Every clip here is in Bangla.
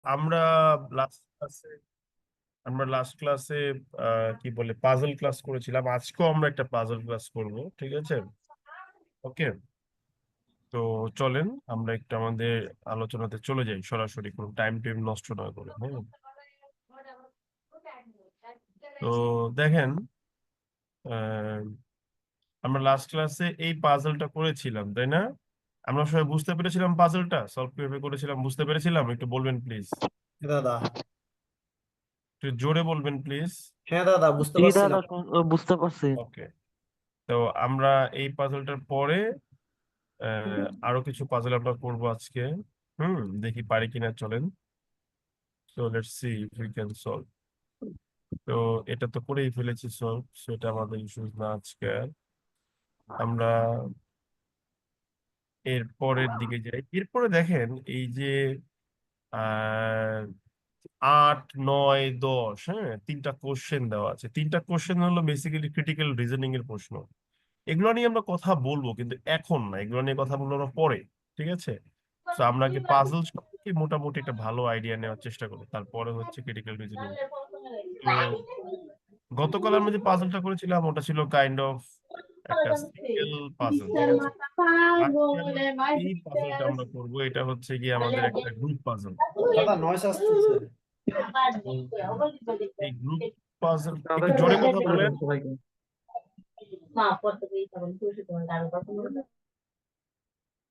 আমরা লাস্ট ক্লাসে আমরা লাস্ট ক্লাসে কি বলে পাজল ক্লাস করেছিলাম। আজকেও আমরা একটা পাজল ক্লাস করব, ঠিক আছে? ওকে, তো চলেন আমরা একটু আমাদের আলোচনাতে চলে যাই সরাসরি, কোনো টাইম টাইম নষ্ট না করে। হ্যাঁ, তো দেখেন, আহ, আমরা লাস্ট ক্লাসে এই পাজলটা করেছিলাম, তাই না? আমরা সবাই বুঝতে পেরেছিলাম পাজলটা সলভ কিভাবে করেছিলাম, বুঝতে পেরেছিলাম? একটু বলবেন প্লিজ, হ্যাঁ দাদা। একটু জোরে বলবেন প্লিজ। হ্যাঁ দাদা, বুঝতে জি দাদা, পারছিলাম। বুঝতে পারছি। ওকে, তো আমরা এই পাজলটার পরে আরো কিছু পাজল আমরা করবো আজকে। দেখি পারি কিনা, চলেন। So let's see if we can solve. তো এটা তো করেই ফেলেছি সলভ, সেটা আমাদের ইস্যুস না আজকে আর। আমরা এর পরের দিকে যাই। এরপরে দেখেন এই যে আহ 8, 9, 10, হ্যাঁ, তিনটা কোশ্চেন দেওয়া আছে। তিনটা কোশ্চেন হলো বেসিক্যালি ক্রিটিক্যাল রিজনিং এর প্রশ্ন। এগুলো নিয়ে আমরা কথা বলবো, কিন্তু এখন না, এগুলো নিয়ে কথা বলবো আমরা পরে, ঠিক আছে? তো আমরা আগে পাজল সম্পর্কে মোটামুটি একটা ভালো আইডিয়া নেওয়ার চেষ্টা করবো, তারপরে হচ্ছে ক্রিটিক্যাল রিজনিং। তো গতকাল আমরা যে পাজলটা করেছিলাম ওটা ছিল কাইন্ড অফ একটা সিঙ্গেল পাজল, ঠিক আছে? আজকে আমরা এই পাজলটা আমরা করবো, এটা হচ্ছে গিয়ে আমাদের একটা গ্রুপ পাজল। দাদা, নয়েস আসতেছে। এই গ্রুপ পাজল, দাদা একটু একটু জোরে মিউট কথা করে বলেন। দেন সবাইকে।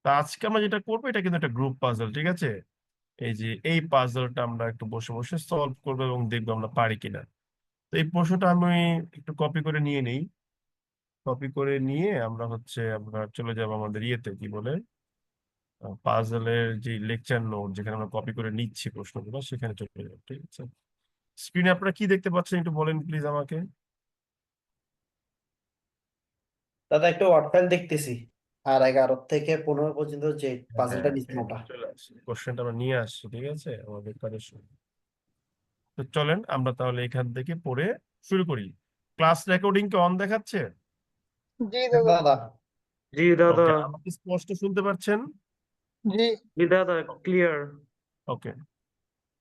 তা আজকে আমরা যেটা করবো এটা কিন্তু একটা গ্রুপ পাজল, ঠিক আছে? এই যে এই পাজলটা আমরা একটু বসে বসে সলভ করবো এবং দেখবো আমরা পারি কিনা। তো এই প্রশ্নটা আমি একটু কপি করে নিয়ে নেই। কপি করে নিয়ে আমরা চলে যাবো আমাদের ইয়েতে, কি বলে, পাজলের যে লেকচার নোট যেখানে আমরা কপি করে নিচ্ছি প্রশ্নগুলো, সেখানে চলে যাবো, ঠিক আছে? স্ক্রিনে আপনারা কি দেখতে পাচ্ছেন একটু বলেন প্লিজ আমাকে। দাদা, একটু ওয়ার্ড ফাইল দেখতেছি। আর 11 থেকে 15 পর্যন্ত যে পাজলটা হ্যাঁ, নিচ্ছেন এই ওটা। চলে আসছে, কোশ্চেনটা আমরা নিয়ে আসছি, ঠিক আছে, আমাদের কাজের সময়। তো চলেন আমরা তাহলে এখান থেকে পড়ে শুরু করি। ক্লাস রেকর্ডিং কি অন দেখাচ্ছে? জি হ্যাঁ দাদা। দাদা। জি দাদা। ওকে, আমাকে স্পষ্ট শুনতে পাচ্ছেন? জি। জি দাদা, ক্লিয়ার। ওকে,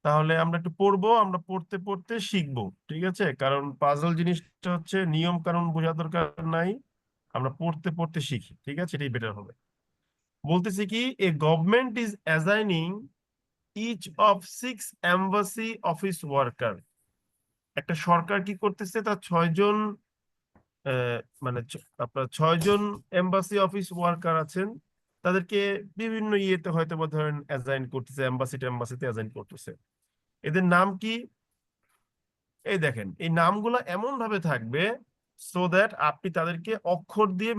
তাহলে আমরা একটু পড়বো, আমরা পড়তে পড়তে শিখবো, ঠিক আছে? কারণ পাজল জিনিসটা হচ্ছে নিয়ম কানুন বোঝা দরকার নাই, আমরা পড়তে পড়তে শিখি, ঠিক আছে? এটাই বেটার হবে। বলতেছি কি, a government is assigning each of 6 embassy office worker. একটা সরকার কি করতেছে, তার 6 জন মানে আপনার 6 জন এম্বাসি অফিস ওয়ার্কার আছেন, তাদেরকে বিভিন্ন ইয়েতে হয়তো বা ধরেন অ্যাসাইন করতেছে, এম্বাসিতে অ্যাসাইন করতেছে। এদের নাম কি? এই দেখেন, এই নামগুলো এমন ভাবে থাকবে সো দ্যাট আপনি তাদেরকে অক্ষর দিয়ে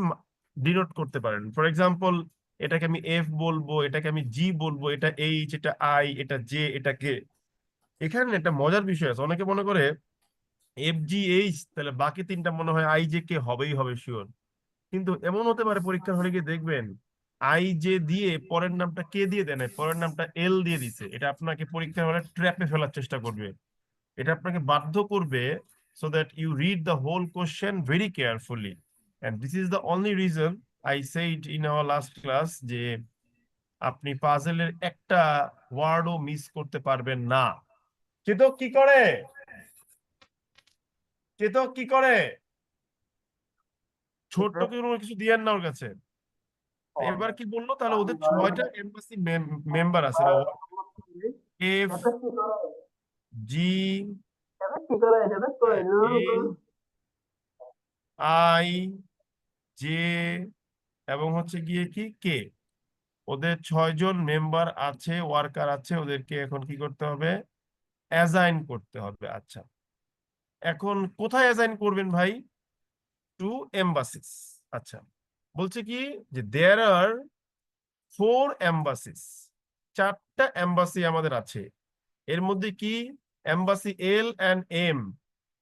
ডিনোট করতে পারেন। ফর এক্সাম্পল, এটাকে আমি এফ বলবো, এটাকে আমি জি বলবো, এটা এইচ, এটা আই, এটা জে, এটা কে। এখানে একটা মজার বিষয় আছে, অনেকে মনে করে এফ জি এইচ, তাহলে বাকি তিনটা মনে হয় আই জে কে হবেই হবে, শিওর। কিন্তু এমন হতে পারে পরীক্ষার হলে গিয়ে দেখবেন আই জে দিয়ে পরের নামটা কে দিয়ে দেন, পরের নামটা এল দিয়ে দিছে। এটা আপনাকে পরীক্ষার হলে ট্র্যাপে ফেলার চেষ্টা করবে, এটা আপনাকে বাধ্য করবে so that you read the whole question very carefully. And this is the only reason I said in our last class যে আপনি পাজেলের একটা ওয়ার্ডও মিস করতে পারবেন না। চেতক কি করে? চেতক কি করে? ছোট্ট কোনো কিছু দিয়েন না ওর কাছে। তো এবার কি বললো, তাহলে ওদের 6টা এম্বাসি মেম্বার আছে, বা F, G, H, I, J, এবং হচ্ছে গিয়ে কি কে। ওদের 6 জন মেম্বার আছে, ওয়ার্কার আছে, ওদেরকে এখন কি করতে হবে? অ্যাসাইন করতে হবে। আচ্ছা, এখন কোথায় অ্যাসাইন করবেন ভাই? To embassies. আচ্ছা, বলছে কি যে দেয়ার আর 4 এম্বাসিস, 4টা এম্বাসি আমাদের আছে। এর মধ্যে কি, embassy L and M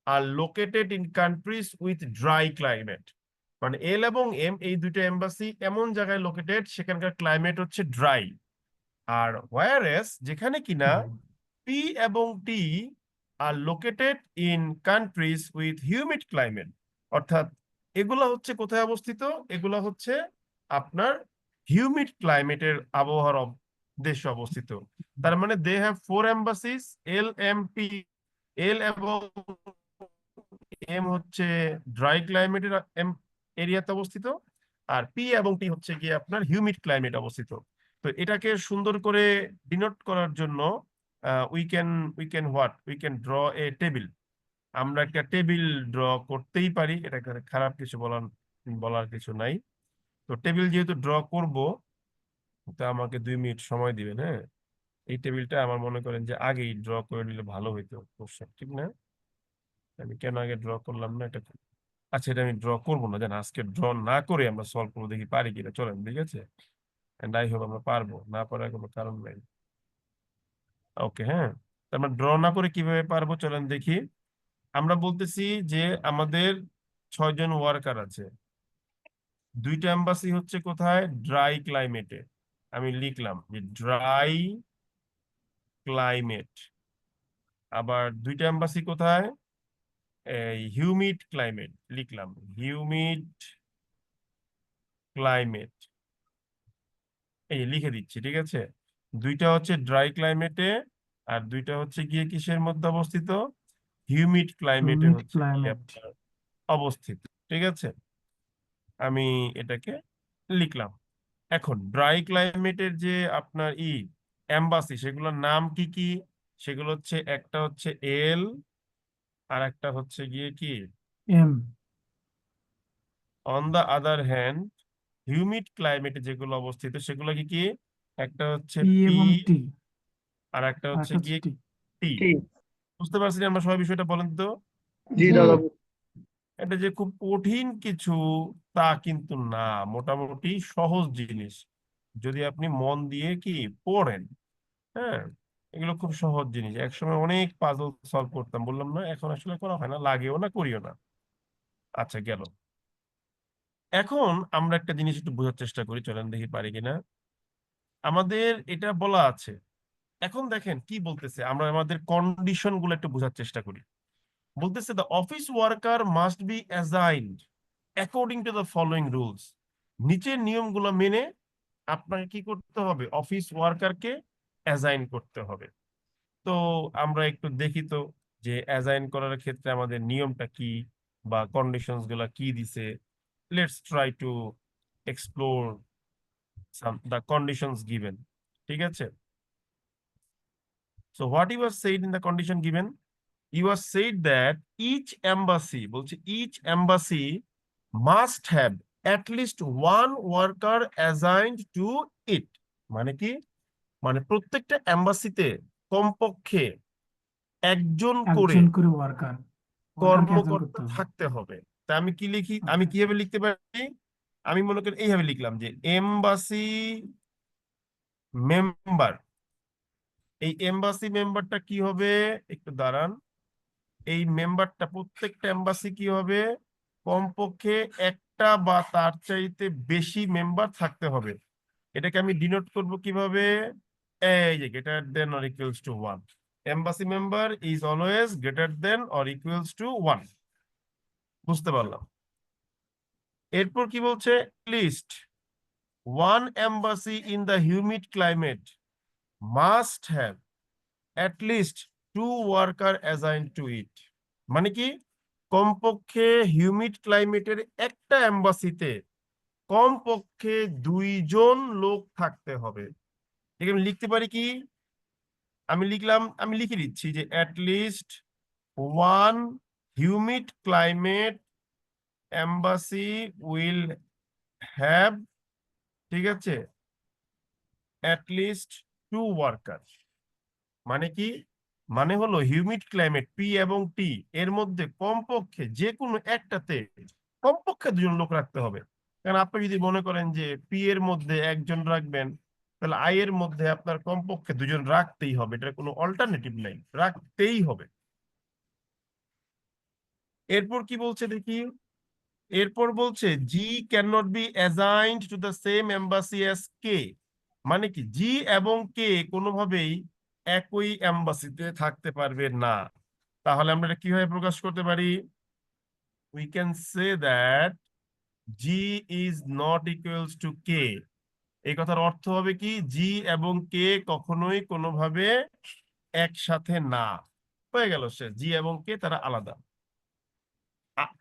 are located in countries with dry climate. মানে এল এবং এম, এই দুইটা এম্বাসি এমন জায়গায় লোকেটেড সেখানকার ক্লাইমেট হচ্ছে ড্রাই। আর ওয়ারএস যেখানে কিনা পি এবং T are located in countries with humid climate, অর্থাৎ এগুলা হচ্ছে কোথায় অবস্থিত? এগুলা হচ্ছে আপনার হিউমিড ক্লাইমেটের আবহাওয়ার দেশে অবস্থিত। তার মানে দে হ্যাভ 4 এম্বাসিস, LMP। এল এবং এম হচ্ছে ড্রাই ক্লাইমেটের এরিয়াতে অবস্থিত, আর পি এবং টি হচ্ছে গিয়ে আপনার হিউমিড ক্লাইমেট অবস্থিত। তো এটাকে সুন্দর করে ডিনোট করার জন্য we can draw A table. আমরা একটা টেবিল ড্র করতেই পারি, এটা খারাপ কিছু বলার বলার কিছু নাই। তো টেবিল যেহেতু ড্র করব, তো আমাকে 2 মিনিট সময় দিবেন, হ্যাঁ। এই টেবিলটা আমার মনে করেন যে আগেই ড্র করে নিলে ভালো হইতো, অবশ্য ঠিক না? আমি কেন আগে ড্র করলাম না এটা। আচ্ছা, এটা আমি ড্র করবো না, জান, আজকে ড্র না করে আমরা সলভ করবো, দেখি পারি কিনা, চলেন, ঠিক আছে। এন্ড আই হোপ আমরা পারবো, না পারার কোনো কারণ নাই। ওকে, হ্যাঁ। তো আমরা ড্র না করে কিভাবে পারবো, চলেন দেখি। আমরা বলতেছি যে আমাদের 6 জন ওয়ার্কার আছে। 2টা এম্বাসি হচ্ছে কোথায়, ড্রাই ক্লাইমেটে। আমি লিখলাম যে ড্রাই ক্লাইমেট। আবার 2টা এম্বাসি কোথায়, এই হিউমিড ক্লাইমেট, লিখলাম হিউমিড ক্লাইমেট। এই যে লিখে দিচ্ছি, ঠিক আছে। 2টা হচ্ছে ড্রাই ক্লাইমেটে, আর 2টা হচ্ছে গিয়ে কিসের মধ্যে অবস্থিত, হিউমিড ক্লাইমেটে হিউমিড হচ্ছে গিয়ে ক্লাইমেট। আপনার অবস্থিত, ঠিক আছে। আমি এটাকে লিখলাম। এখন ড্রাই ক্লাইমেটের যে আপনার এম্বাসি, সেগুলোর নাম কি কি? সেগুলো হচ্ছে, একটা হচ্ছে এল, আর একটা হচ্ছে গিয়ে কি M. On the other hand. Humid ক্লাইমেটে যেগুলো অবস্থিত সেগুলো কি কি, একটা হচ্ছে পি পি, এবং টি। আর একটা আর হচ্ছে একটা হচ্ছে গিয়ে টি। টি। ঠিক। বুঝতে পারছি না আমরা সবাই, বিষয়টা বলেন তো। জি জি। দাদা। এটা যে খুব কঠিন কিছু তা কিন্তু না, মোটামুটি সহজ জিনিস যদি আপনি মন দিয়ে কি পড়েন, হ্যাঁ। এগুলো খুব সহজ জিনিস, একসময় অনেক পাজল সলভ করতাম, বললাম না, এখন আসলে করা হয় না, লাগেও না, করিও না। আচ্ছা, গেল। এখন আমরা একটা জিনিস একটু বোঝার চেষ্টা করি, চলেন দেখি পারি কিনা। আমাদের এটা বলা আছে, এখন দেখেন কি বলতেছে, আমরা আমাদের কন্ডিশন গুলো একটু বোঝার চেষ্টা করি। বলতেছে the office worker must be assigned according to the following rules. নিচের নিয়মগুলো মেনে আপনাকে কি করতে হবে, অফিস ওয়ার্কারকে অ্যাসাইন করতে হবে। তো আমরা একটু দেখি তো, যে অ্যাসাইন করার ক্ষেত্রে আমাদের নিয়মটা কি, বা কন্ডিশনস গুলা কি দিছে। Let's try to explore the conditions given, ঠিক আছে। So what you are said in the condition given, you are said that each embassy, বলছে each embassy must have at least one worker assigned to it। মানে কি, মানে প্রত্যেকটা এম্বাসিতে কমপক্ষে একজন করে একজন করে ওয়ার্কারকে অ্যাসাইন করতে কর্মকর্তা হবে। থাকতে হবে। তা আমি কি লিখি, আমি ওকে। কিভাবে লিখতে পারি, আমি মনে করি এইভাবে লিখলাম যে এম্বাসি মেম্বার। এই এম্বাসি মেম্বারটা কি হবে, একটু দাঁড়ান। এই মেম্বারটা, প্রত্যেকটা এম্বাসি কি হবে, কমপক্ষে একটা বা তার চাইতে বেশি মেম্বার থাকতে হবে। এটাকে আমি ডিনোট করব কিভাবে, এই যে greater than or equals to 1। Embassy member is always greater than or equals to 1। বুঝতে পারলাম। এরপর কি বলছে, least one embassy in the humid climate must have at least 2 worker assigned to it। মানে কি, কমপক্ষে হিউমিড ক্লাইমেটের একটা এম্বাসিতে কমপক্ষে 2 জন লোক থাকতে হবে। ঠিক আমি লিখতে পারি কি, আমি লিখলাম, আমি লিখে দিচ্ছি যে at least one humid climate embassy will have, ঠিক আছে, at least 2 workers। মানে কি, মানে হলো হিউমিড ক্লাইমেট পি এবং টি এর মধ্যে কমপক্ষে যে কোনো একটাতে কমপক্ষে 2 জন লোক রাখতে হবে। কারণ আপনি যদি মনে করেন যে পি এর মধ্যে একজন রাখবেন, তাহলে আই এর মধ্যে আপনার কমপক্ষে 2 জন রাখতেই হবে, এটার কোনো অল্টারনেটিভ নাই, রাখতেই হবে। এরপর কি বলছে দেখি, এরপর বলছে G can not be assigned to the same embassy as K. মানে কি, জি এবং কে কোনোভাবেই একই এম্বাসিতে থাকতে পারবে না। তাহলে আমরা এটা কিভাবে প্রকাশ করতে পারি, we can say that G is not equals to K. এই কথার অর্থ হবে কি, জি এবং কে কখনোই কোনোভাবে একসাথে না। হয়ে গেল, সে জি এবং কে তারা আলাদা।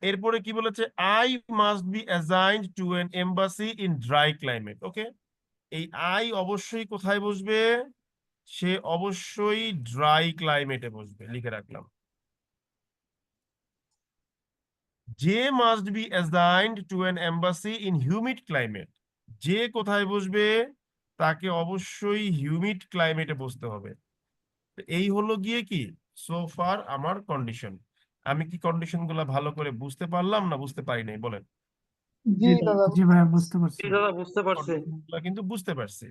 এরপরে কি বলেছে, I must be assigned to an embassy in dry climate. Okay, এই আই অবশ্যই কোথায় বসবে, সে অবশ্যই ড্রাই ক্লাইমেটে বসবে, লিখে রাখলাম। J must be assigned to an embassy in humid climate. যে কোথায় বসবে, তাকে অবশ্যই হিউমিড ক্লাইমেটে বসতে হবে। তো এই হলো গিয়ে কি সো ফার আমার কন্ডিশন। আমি কি কন্ডিশন গুলা ভালো করে বুঝতে পারলাম না বুঝতে পারি নাই বলেন? জি দাদা জি ভাইয়া বুঝতে পারছি। জি দাদা বুঝতে পারছি। condition গুলা কিন্তু বুঝতে পারছি।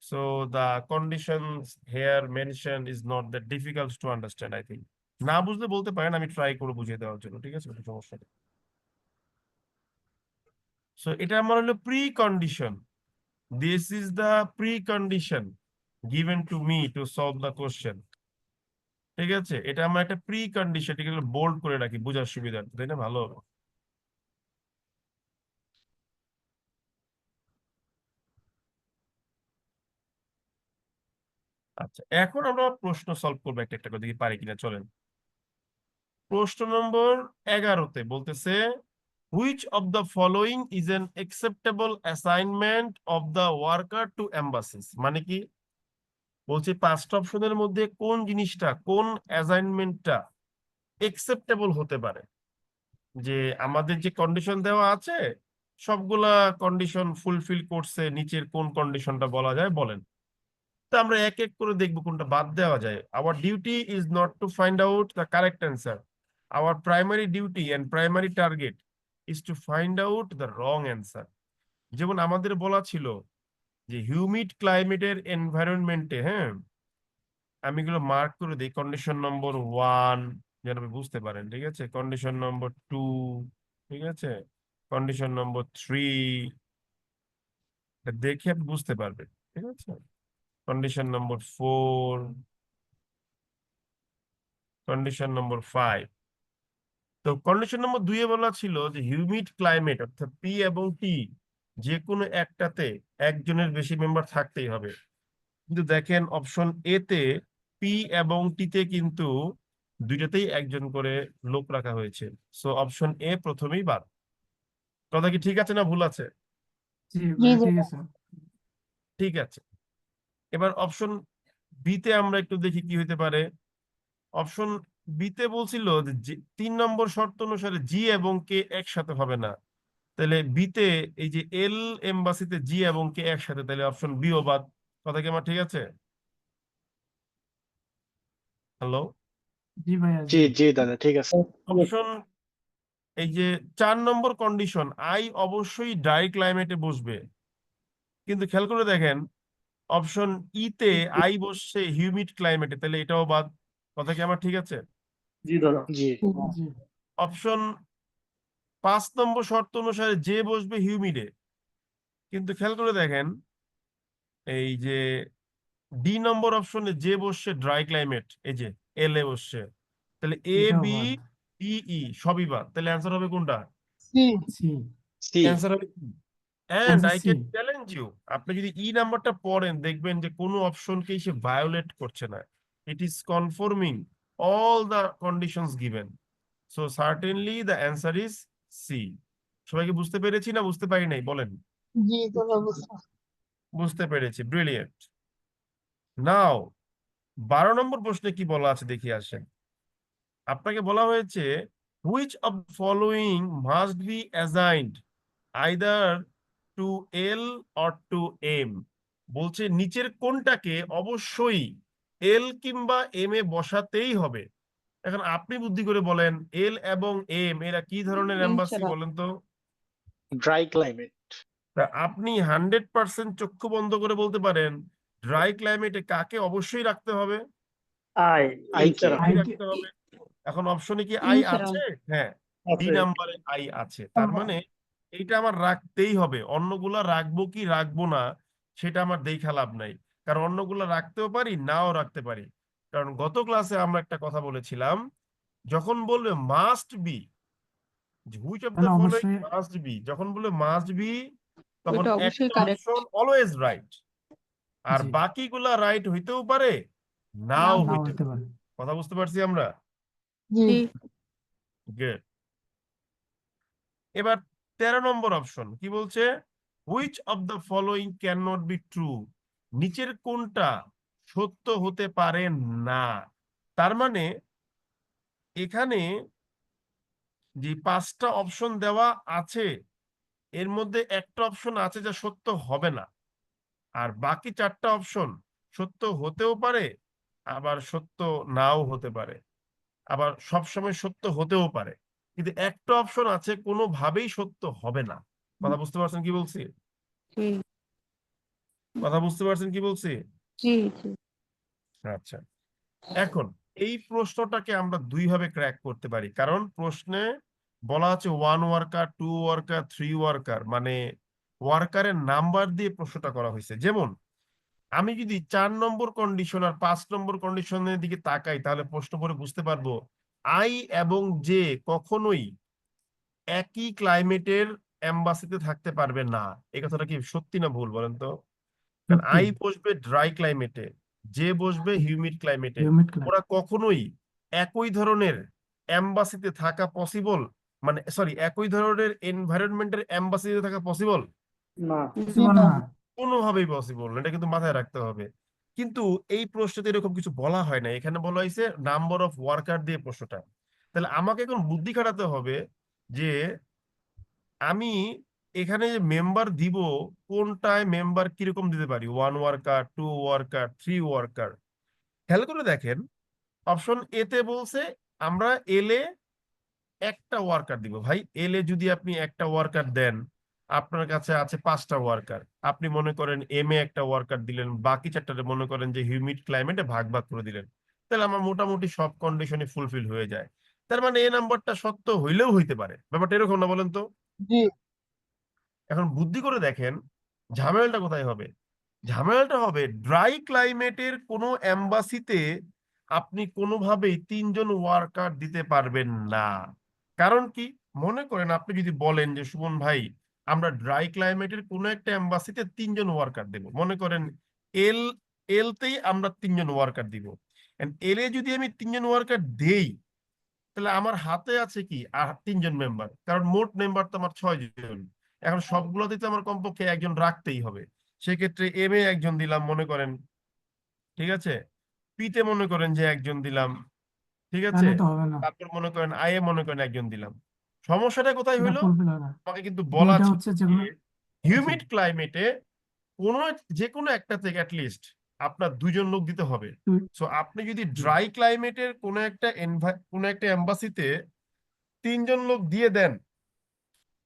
So the conditions here mentioned is not that difficult to understand, I think. না বুঝলে বলতে পারেন, আমি ট্রাই করে বুঝিয়ে দেওয়ার জন্য, ঠিক আছে, কোনো সমস্যা নেই। সো এটা আমার হলো pre condition. This is the pre condition given to me to solve the question. ঠিক আছে, এটা আমার একটা প্রি কন্ডিশন, এটাকে বোল্ড করে রাখি বোঝার সুবিধার্থে, তাই না? ভালো হবে। আচ্ছা, এখন আমরা প্রশ্ন সলভ করবো একটা একটা করে, দেখি পারি কিনা, চলেন। প্রশ্ন নম্বর 11-তে বলতেছে, which of the following is an acceptable assignment of the worker two এম্বাসিস। মানে কি বলছে, পাঁচটা অপশনের মধ্যে কোন জিনিসটা, কোন অ্যাসাইনমেন্টটা অ্যাকসেপ্টেবল হতে পারে। যে আমাদের যে কন্ডিশন দেওয়া আছে সবগুলা কন্ডিশন ফুলফিল করছে, নিচের কোন কন্ডিশনটা বলা যায় বলেন। তো আমরা এক এক করে দেখবো কোনটা বাদ দেওয়া যায়। Our duty is not to find out the correct answer, hour primary duty and primary target is to find out the wrong answer. যেমন আমাদের বলা ছিল যে হিউমিড ক্লাইমেটের এনভায়রনমেন্টে, হ্যাঁ, আমি এগুলো মার্ক করে দিই, কন্ডিশন নম্বর 1 যেন আপনি বুঝতে পারেন, ঠিক আছে, কন্ডিশন নম্বর 2, ঠিক আছে, কন্ডিশন নম্বর 3, দেখে আপনি বুঝতে পারবেন, ঠিক আছে, কন্ডিশন নম্বর 4, কন্ডিশন নম্বর 5। তো কন্ডিশন নম্বর 2 এ বলা ছিল যে হিউমিড ক্লাইমেট অর্থাৎ পি এবং টি যে কোনো একটাতে একজনের বেশি মেম্বার থাকতেই হবে। কিন্তু দেখেন অপশন এ তে পি এবং টিতে কিন্তু দুইটাতেই একজন করে লোক রাখা হয়েছে। সো অপশন এ প্রথমেই বাদ। কথা কি ঠিক আছে না ভুল আছে? জি ভাইয়া ঠিক আছে। ঠিক আছে। এবার অপশন বি তে আমরা একটু দেখি কি হইতে পারে। অপশন বি তে বলছিল যে 3 নম্বর শর্ত অনুসারে জি এবং কে একসাথে হবে না। তাহলে বি তে এই যে এল এমবাসিতে জি এবং কে একসাথে, তাহলে অপশন বি ও বাদ। কথা কি আমার ঠিক আছে? হ্যালো? জি ভাইয়া জি জি দাদা ঠিক আছে। অপশন এই যে 4 নম্বর কন্ডিশন, আই অবশ্যই ড্রাই ক্লাইমেটে বসবে, কিন্তু খেয়াল করে দেখেন অপশন ই তে আই বসছে হিউমিড ক্লাইমেটে, তাহলে এটাও বাদ। কথা কি আমার ঠিক আছে? জি দাদা জি জি অপশন 5 নম্বর শর্ত অনুসারে যে বসবে হিউমিডে, কিন্তু খেয়াল করে দেখেন এই যে ডি নম্বর অপশনে যে বসছে ড্রাই ক্লাইমেট, এই যে এল এ বসছে, তাহলে এ এটাও বি বাদ। ডি ই সবই বাদ। তাহলে অ্যান্সার হবে কোনটা? সি সি অ্যান্সার হবে and answer I C. Can challenge you, আপনি যদি ই নাম্বারটা পড়েন দেখবেন যে কোনো অপশনকেই সে ভায়োলেট করছে না, it is conforming all the conditions given. So certainly the answer is C. সবাইকে বুঝতে পেরেছি না বুঝতে পারি নাই বলেন? জি দাদা বুঝতে পেরেছি, ব্রিলিয়েন্ট। নাও 12 নম্বর প্রশ্নে কি বলা আছে দেখি আসেন। আপনাকে বলা হয়েছে which of following must be assigned either to L or to M. বলছে নিচের কোনটাকে অবশ্যই এল কিংবা এম এ বসাতেই হবে। এখন আপনি বুদ্ধি করে বলেন এল এবং এম এরা কি ধরনের এম্বাসি বলেন তো? Dry climate. তা আপনি 100% চক্ষু বন্ধ করে বলতে পারেন ড্রাই ক্লাইমেটে কাকে অবশ্যই রাখতে হবে? আই আই কে আই রাখতে হবে। এখন অপশনে কি আই আছে? হ্যাঁ, ডি আছে নাম্বারে আই আছে, তার মানে এইটা আমার রাখতেই হবে। অন্যগুলা রাখবো কি রাখবো না সেটা আমার দেখা লাভ নাই, কারণ অন্যগুলা রাখতেও পারি নাও রাখতে পারি। কারণ গত ক্লাসে আমরা একটা কথা বলেছিলাম, যখন বলবে must be, which of the তাহলে ফলোইং অবশ্যই মাস্ট বি, যখন বলবে মাস্ট বি তখন ওটা অবশ্যই একটা কারেক্ট। অপশন অলওয়েজ রাইট, আর জি। বাকিগুলা রাইট হইতেও পারে নাও নাও নাও হইতে হতে পারে। পারে। কথা বুঝতে পারছি আমরা? জি Good. এবার 13 নম্বর অপশন কি বলছে, which of the following can not be true, নিচের কোনটা সত্য হতে পারে না। তার মানে এখানে যে 5টা অপশন দেওয়া আছে এর মধ্যে একটা অপশন আছে যা সত্য হবে না, আর বাকি 4টা অপশন সত্য হতেও পারে, আবার সত্য নাও হতে পারে, আবার সবসময় সত্য হতেও পারে, কিন্তু একটা অপশন আছে কোনোভাবেই সত্য হবে না। কথা বুঝতে পারছেন কি বলছি? জি কথা বুঝতে পারছেন কি বলছি? জি জি আচ্ছা, এখন এই প্রশ্নটাকে আমরা দুই ভাবে ক্র্যাক করতে পারি, কারণ প্রশ্নে বলা আছে 1 ওয়ার্কার, 2 ওয়ার্কার, 3 ওয়ার্কার, মানে ওয়ার্কারের নাম্বার দিয়ে প্রশ্নটা করা হয়েছে। যেমন আমি যদি 4 নম্বর কন্ডিশন আর 5 নম্বর কন্ডিশনের দিকে তাকাই তাহলে প্রশ্ন পড়ে বুঝতে পারবো আই এবং জে কখনোই একই ক্লাইমেটের এম্বাসিতে থাকতে পারবে না। এই কথাটা কি সত্যি না ভুল বলেন তো? কারণ সত্যি। আই বসবে ড্রাই ক্লাইমেটে, যে বসবে হিউমিড ক্লাইমেটে, হিউমিড ক্লাইমেট। ওরা কখনোই একই ধরনের এম্বাসিতে থাকা পসিবল, মানে সরি একই ধরনের এনভায়রনমেন্টের এম্বাসিতে থাকা পসিবল না পসিবল না না। কোনোভাবেই পসিবল না, এটা কিন্তু মাথায় রাখতে হবে। কিন্তু এই প্রশ্নতে এরকম কিছু বলা হয় না, এখানে বলা হয়েছে নাম্বার অফ ওয়ার্কার দিয়ে প্রশ্নটা। তাহলে আমাকে এখন বুদ্ধি খাটাতে হবে যে আমি এখানে যে মেম্বার দিব কোনটায় মেম্বার কিরকম দিতে পারি, 1 ওয়ার্কার, 2 ওয়ার্কার, 3 ওয়ার্কার। খেয়াল করে দেখেন অপশন এ তে বলছে আমরা এলে একটা ওয়ার্কার দিব। ভাই এলে যদি আপনি একটা ওয়ার্কার দেন, আপনার কাছে আছে 5টা ওয়ার্কার, আপনি মনে করেন এম এ একটা ওয়ার্কার দিলেন, বাকি 4টাতে মনে করেন যে হিউমিড ক্লাইমেটে ভাগ ভাগ করে দিলেন, তাহলে আমার মোটামুটি সব কন্ডিশনে ফুলফিল হয়ে যায়। তার মানে এ নাম্বারটা সত্য হইলেও হইতে পারে, ব্যাপারটা এরকম না বলেন তো? জি এখন বুদ্ধি করে দেখেন ঝামেলাটা কোথায় হবে। ঝামেলাটা হবে ড্রাই ক্লাইমেটের কোনো এম্বাসিতে আপনি কোনোভাবেই 3জন ওয়ার্কার দিতে পারবেন না। কারণ কি, মনে করেন আপনি যদি বলেন যে সুমন ভাই আমরা ড্রাই ক্লাইমেটের কোনো একটা এম্বাসিতে 3জন ওয়ার্কার দেব, মনে করেন এল এলতেই আমরা 3জন ওয়ার্কার দিব, এল এ যদি আমি 3জন ওয়ার্কার দেই তাহলে আমার হাতে আছে কি আর 3জন মেম্বার, কারণ মোট মেম্বার তো আমার 6জন। এখন সবগুলোতে তো আমার কমপক্ষে একজন রাখতেই হবে। সেক্ষেত্রে এম এ একজন দিলাম মনে করেন, ঠিক আছে, পিতে মনে করেন যে একজন দিলাম, ঠিক আছে, তাহলে তো হবে না। তারপর মনে করেন আই এ মনে করেন একজন দিলাম। সমস্যাটা কোথায় এটা হইলো, ফুলফিল হয় না। আমাকে কিন্তু বলা দুইটা ছিল হচ্ছে যেগুলো। জি। হিউমিড ক্লাইমেটে কোনো যে কোনো একটা থেকে অ্যাটলিস্ট আপনার 2জন লোক দিতে হবে। দুই- সো আপনি যদি ড্রাই ক্লাইমেটের কোনো একটা এম্বাসিতে 3জন লোক দিয়ে দেন,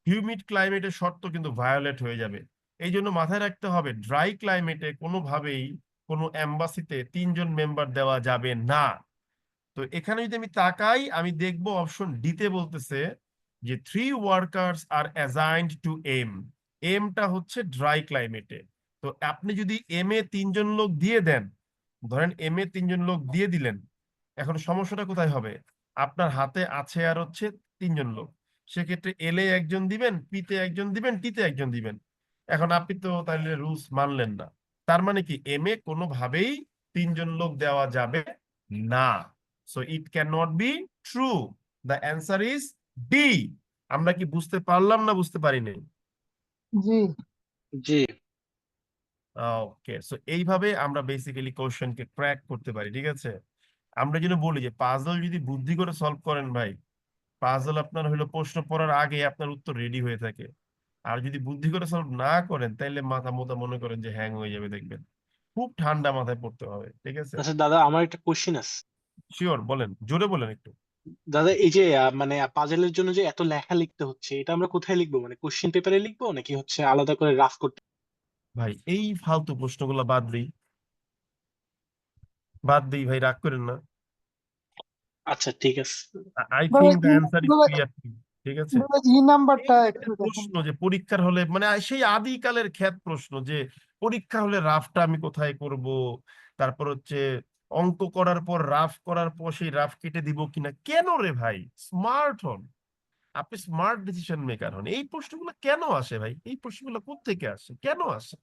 হিউমিড ক্লাইমেটের শর্ত কিন্তু ভায়োলেট হয়ে যাবে। এই জন্য মাথায় রাখতে হবে ড্রাই ক্লাইমেটে কোনোভাবেই কোনো এম্বাসিতে 3জন মেম্বার দেওয়া যাবে না। তো এখানে যদি আমি তাকাই আমি দেখবো অপশন ডিতে বলতেছে যে 3 ওয়ার্কার্স আর অ্যাসাইন্ড টু এম, এমটা হচ্ছে ড্রাই ক্লাইমেটে। তো আপনি যদি এম এ 3জন লোক দিয়ে দেন, ধরেন এম এ 3জন লোক দিয়ে দিলেন, এখন সমস্যাটা কোথায় হবে, আপনার হাতে আছে আর হচ্ছে 3জন লোক, সেক্ষেত্রে এল এ একজন দিবেন, পিতে একজন দিবেন, টিতে একজন দিবেন। এখন আপনি তো তাহলে রুলস মানলেন না, তার মানে কি এম এ কোনোভাবেই 3জন লোক দেওয়া যাবে না। So it can not be true, the answer is D. আমরা কি বুঝতে পারলাম না বুঝতে পারিনি? জি জি ওকে, সো এইভাবে আমরা বেসিক্যালি কোশ্চেনকে ক্র্যাক করতে পারি, ঠিক আছে? আমরা যেন বলি যে পাজল যদি বুদ্ধি করে সলভ করেন ভাই, পাজল আপনার হলো প্রশ্ন পড়ার আগে আপনার উত্তর রেডি হয়ে থাকে। আর যদি বুদ্ধি করে সলভ না করেন তাইলে মাথা মোথা মনে করেন যে হ্যাং হয়ে যাবে, দেখবেন খুব ঠান্ডা মাথায় পড়তে হবে, ঠিক আছে? আচ্ছা দাদা, আমার একটা কোশ্চেন আছে। শিওর, বলেন, জোরে বলেন একটু। দাদা এই যে মানে পাজেলের জন্য যে এত লেখা লিখতে হচ্ছে, এটা আমরা কোথায় লিখবো? মানে কোশ্চেন পেপারে লিখবো নাকি হচ্ছে আলাদা করে রাফ করতে? ভাই এই ফালতু প্রশ্নগুলো বাদ দিই, বাদ দিই ভাই, রাগ করেন না। আচ্ছা ঠিক আছে। আই দাদা think the answer is clear, ঠিক আছে? দাদা ই নাম্বারটা এই যে একটু একটা দেখেন। প্রশ্ন যে পরীক্ষার হলে মানে সেই আদিকালের খ্যাত প্রশ্ন যে পরীক্ষা হলে রাফটা আমি কোথায় করব, তারপর হচ্ছে অঙ্ক করার পর রাফ করার পর সেই রাফ কেটে দিব কিনা, কেন রে ভাই, স্মার্ট হন। আপনি স্মার্ট ডিসিশন মেকার হন। এই প্রশ্নগুলো কেন আসে ভাই? এই প্রশ্নগুলো কোত্থেকে আসে, কেন আসে?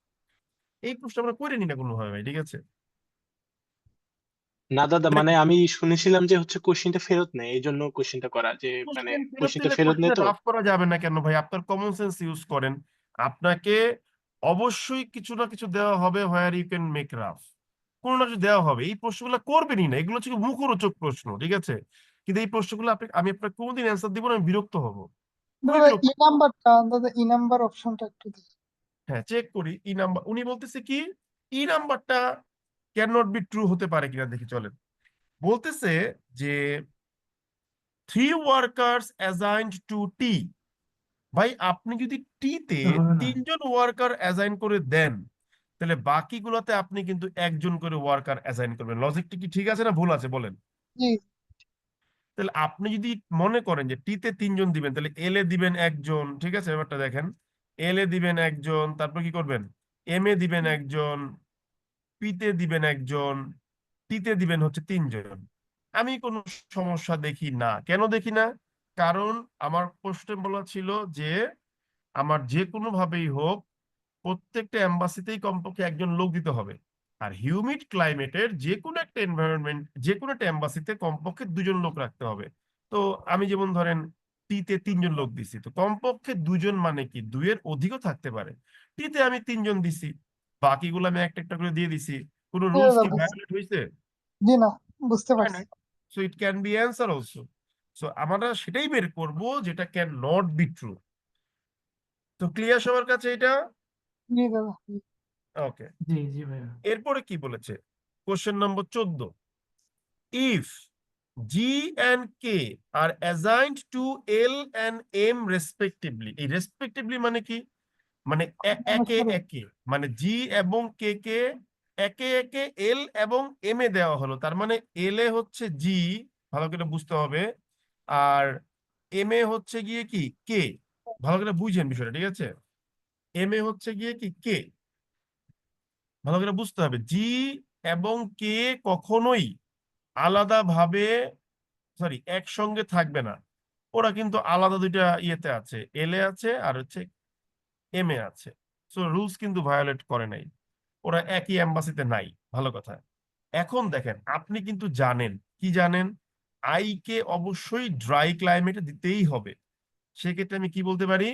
এই প্রশ্ন আমরা করিনি না কোনোভাবে ভাই, ঠিক আছে? না দাদা, মানে আমি শুনেছিলাম যে হচ্ছে কোশ্চেনটা ফেরত নেয়, এই জন্য কোশ্চেনটা করা, যে মানে কোশ্চেন ফেরত কোশ্চেনটা দিলে ফেরত নেয় কোশ্চেন তো। রাফ করা যাবে না কেন ভাই? আপনার কমন সেন্স ইউজ করেন। আপনাকে অবশ্যই কিছু না কিছু দেওয়া হবে, where you can make rough, কোনো না কিছু দেওয়া হবে। এই প্রশ্নগুলো করবেনই না, এগুলো হচ্ছে মুখরোচক প্রশ্ন, ঠিক আছে? কিন্তু এই প্রশ্নগুলো আমি আপনার কোনোদিন অ্যান্সার দিব না, আমি বিরক্ত হব, খুবই দাদা বিরক্ত। ই নাম্বার অপশনটা একটু দিন। হ্যাঁ, চেক করি ই নাম্বার। উনি বলতেছে কি ই নাম্বারটা ক্যান নট বি ট্রু হতে পারে কিনা দেখি চলেন। বলতেছে যে 3 ওয়ার্কার্স অ্যাসাইনড টু টি। ভাই আপনি যদি টিতে তো হবে না। 3জন ওয়ার্কার অ্যাসাইন করে দেন, তাহলে বাকিগুলোতে আপনি কিন্তু একজন করে ওয়ার্কার অ্যাসাইন করবেন। লজিকটা কি ঠিক আছে না ভুল আছে বলেন? জি তাহলে আপনি যদি মনে করেন যে টিতে 3জন দিবেন, তাহলে এল এ দিবেন একজন, ঠিক আছে? ব্যাপারটা দেখেন, এল এ দিবেন একজন, তারপর কি করবেন, এম এ দিবেন একজন, পিতে দিবেন একজন, টিতে দিবেন হচ্ছে 3জন। আমি কোনো সমস্যা দেখি না। কেন দেখি না? কারণ আমার প্রশ্নে বলা ছিল যে আমার যে কোনো ভাবেই হোক প্রত্যেকটা এম্বাসিতেই কমপক্ষে একজন লোক দিতে হবে। আর হিউমিড ক্লাইমেটের যে কোনো একটা এনভায়রনমেন্ট, যে কোনো একটা এম্বাসিতে কমপক্ষে 2জন লোক রাখতে হবে। তো আমি যেমন ধরেন টিতে 3জন লোক দিছি, তো কমপক্ষে 2জন মানে কি 2-এর অধিকও থাকতে পারে। টিতে আমি 3জন দিছি, বাকিগুলো আমি একটা একটা করে দিয়ে দিছি। কোনো জি রুলস দাদা কি ভায়োলেট হয়েছে? জি না, বুঝতে হয় পারছি। না। So it can be answer also. So আমরা সেটাই বের করব যেটা ক্যান নট বি ট্রু। তো ক্লিয়ার সবার কাছে এটা? জি দাদা ওকে। জি জি ভাইয়া। এরপরে কি বলেছে? Question number 14, if G and K are assigned to L and M respectively. এই রেসপেক্টিভলি মানে কি? মানে একে অনুসারে। একে, মানে জি এবং কে কে একে একে এল এবং এম এ দেওয়া হলো। তার মানে এল এ হচ্ছে জি, ভালো করে বুঝতে হবে, আর এম এ হচ্ছে গিয়ে কি কে। ভালো করে বুঝেন বিষয়টা, ঠিক আছে? এম এ হচ্ছে গিয়ে কি কে, ভালো করে বুঝতে হবে। জি এবং কে কখনোই আলাদাভাবে, সরি, একসঙ্গে থাকবে না। ওরা কিন্তু আলাদা দুইটা ইয়েতে আছে, এল এ আছে আর হচ্ছে এম এ আছে। সো রুলস কিন্তু ভায়োলেট করে নাই, ওরা একই এম্বাসিতে নাই। ভালো কথা। এখন দেখেন, আপনি কিন্তু জানেন, কি জানেন, আই কে অবশ্যই ড্রাই ক্লাইমেটে দিতেই হবে। সেক্ষেত্রে আমি কি বলতে পারি,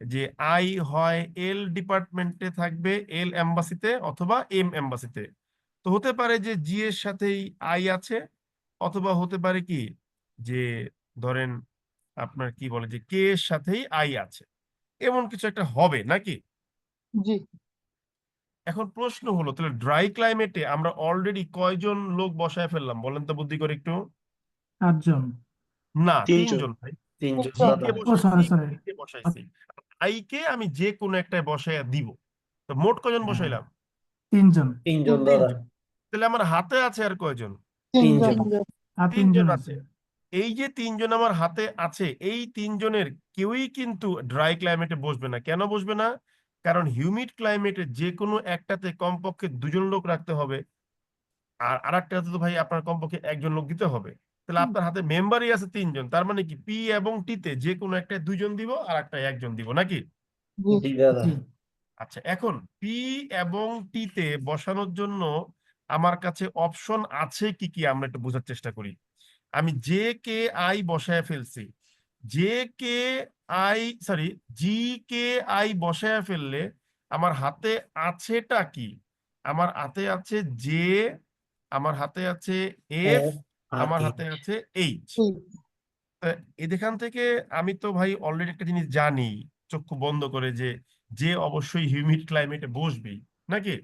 যে আই হয় এল ডিপার্টমেন্টে থাকবে, এল এম্বাসিতে অথবা এম এম্বাসিতে। তো হতে পারে যে জি এর সাথেই আই আছে, অথবা হতে পারে কি যে ধরেন আপনার কি বলে যে কে এর সাথেই আই আছে, এমন কিছু একটা হবে নাকি? জি এখন প্রশ্ন হলো, তাহলে ড্রাই ক্লাইমেটে আমরা অলরেডি কয়জন লোক বসায় ফেললাম বলেন তো বুদ্ধি করে একটু? 8 জন। না, 3 জন। 3জন ভাই। 3 জন জি দাদা। কে ও সরি বসাইছি, সরি। কে কে বসাইছি, আই কে আমি যে কোনো একটাই বসাইয়া দিব। তো মোট কয়জন বসাইলাম? 3 জন। 3 জন দাদা। 3জন। তাহলে আমার হাতে আছে আর কয়জন? 3 জন। 3 জন। আর 3জন 3 জন আছে। আছে। এই যে 3জন আমার হাতে আছে, এই 3জনের কেউই কিন্তু ড্রাই ক্লাইমেটে বসবে না। কেন বসবে না? কারণ হিউমিড ক্লাইমেটে যে কোনো একটাতে কমপক্ষে 2জন লোক রাখতে হবে, আর আরেকটাতে তো ভাই আপনার কমপক্ষে একজন লোক দিতে হবে। তাহলে আপনার হাতে মেম্বারই আছে 3জন, তার মানে কি পি এবং টিতে যে কোনো একটা 2জন দিব আর একটা একজন দিব নাকি? জি জি দাদা। জি আচ্ছা, এখন পি এবং টিতে বসানোর জন্য আমার কাছে অপশন আছে কি কি আমরা একটু বোঝার চেষ্টা করি। আমি জে কে আই বসায় ফেলছি, J K I, sorry, G K I বসায় ফেললে আমার হাতে আছেটা কি? আমার হাতে আছে জে, আমার হাতে আছে এফ, এফ আর আমার হাতে এইচ। আছে এইচ। জি এখান থেকে আমি তো ভাই অলরেডি একটা জিনিস জানি চক্ষু বন্ধ করে, যে যে অবশ্যই হিউমিড ক্লাইমেটে বসবেই নাকি?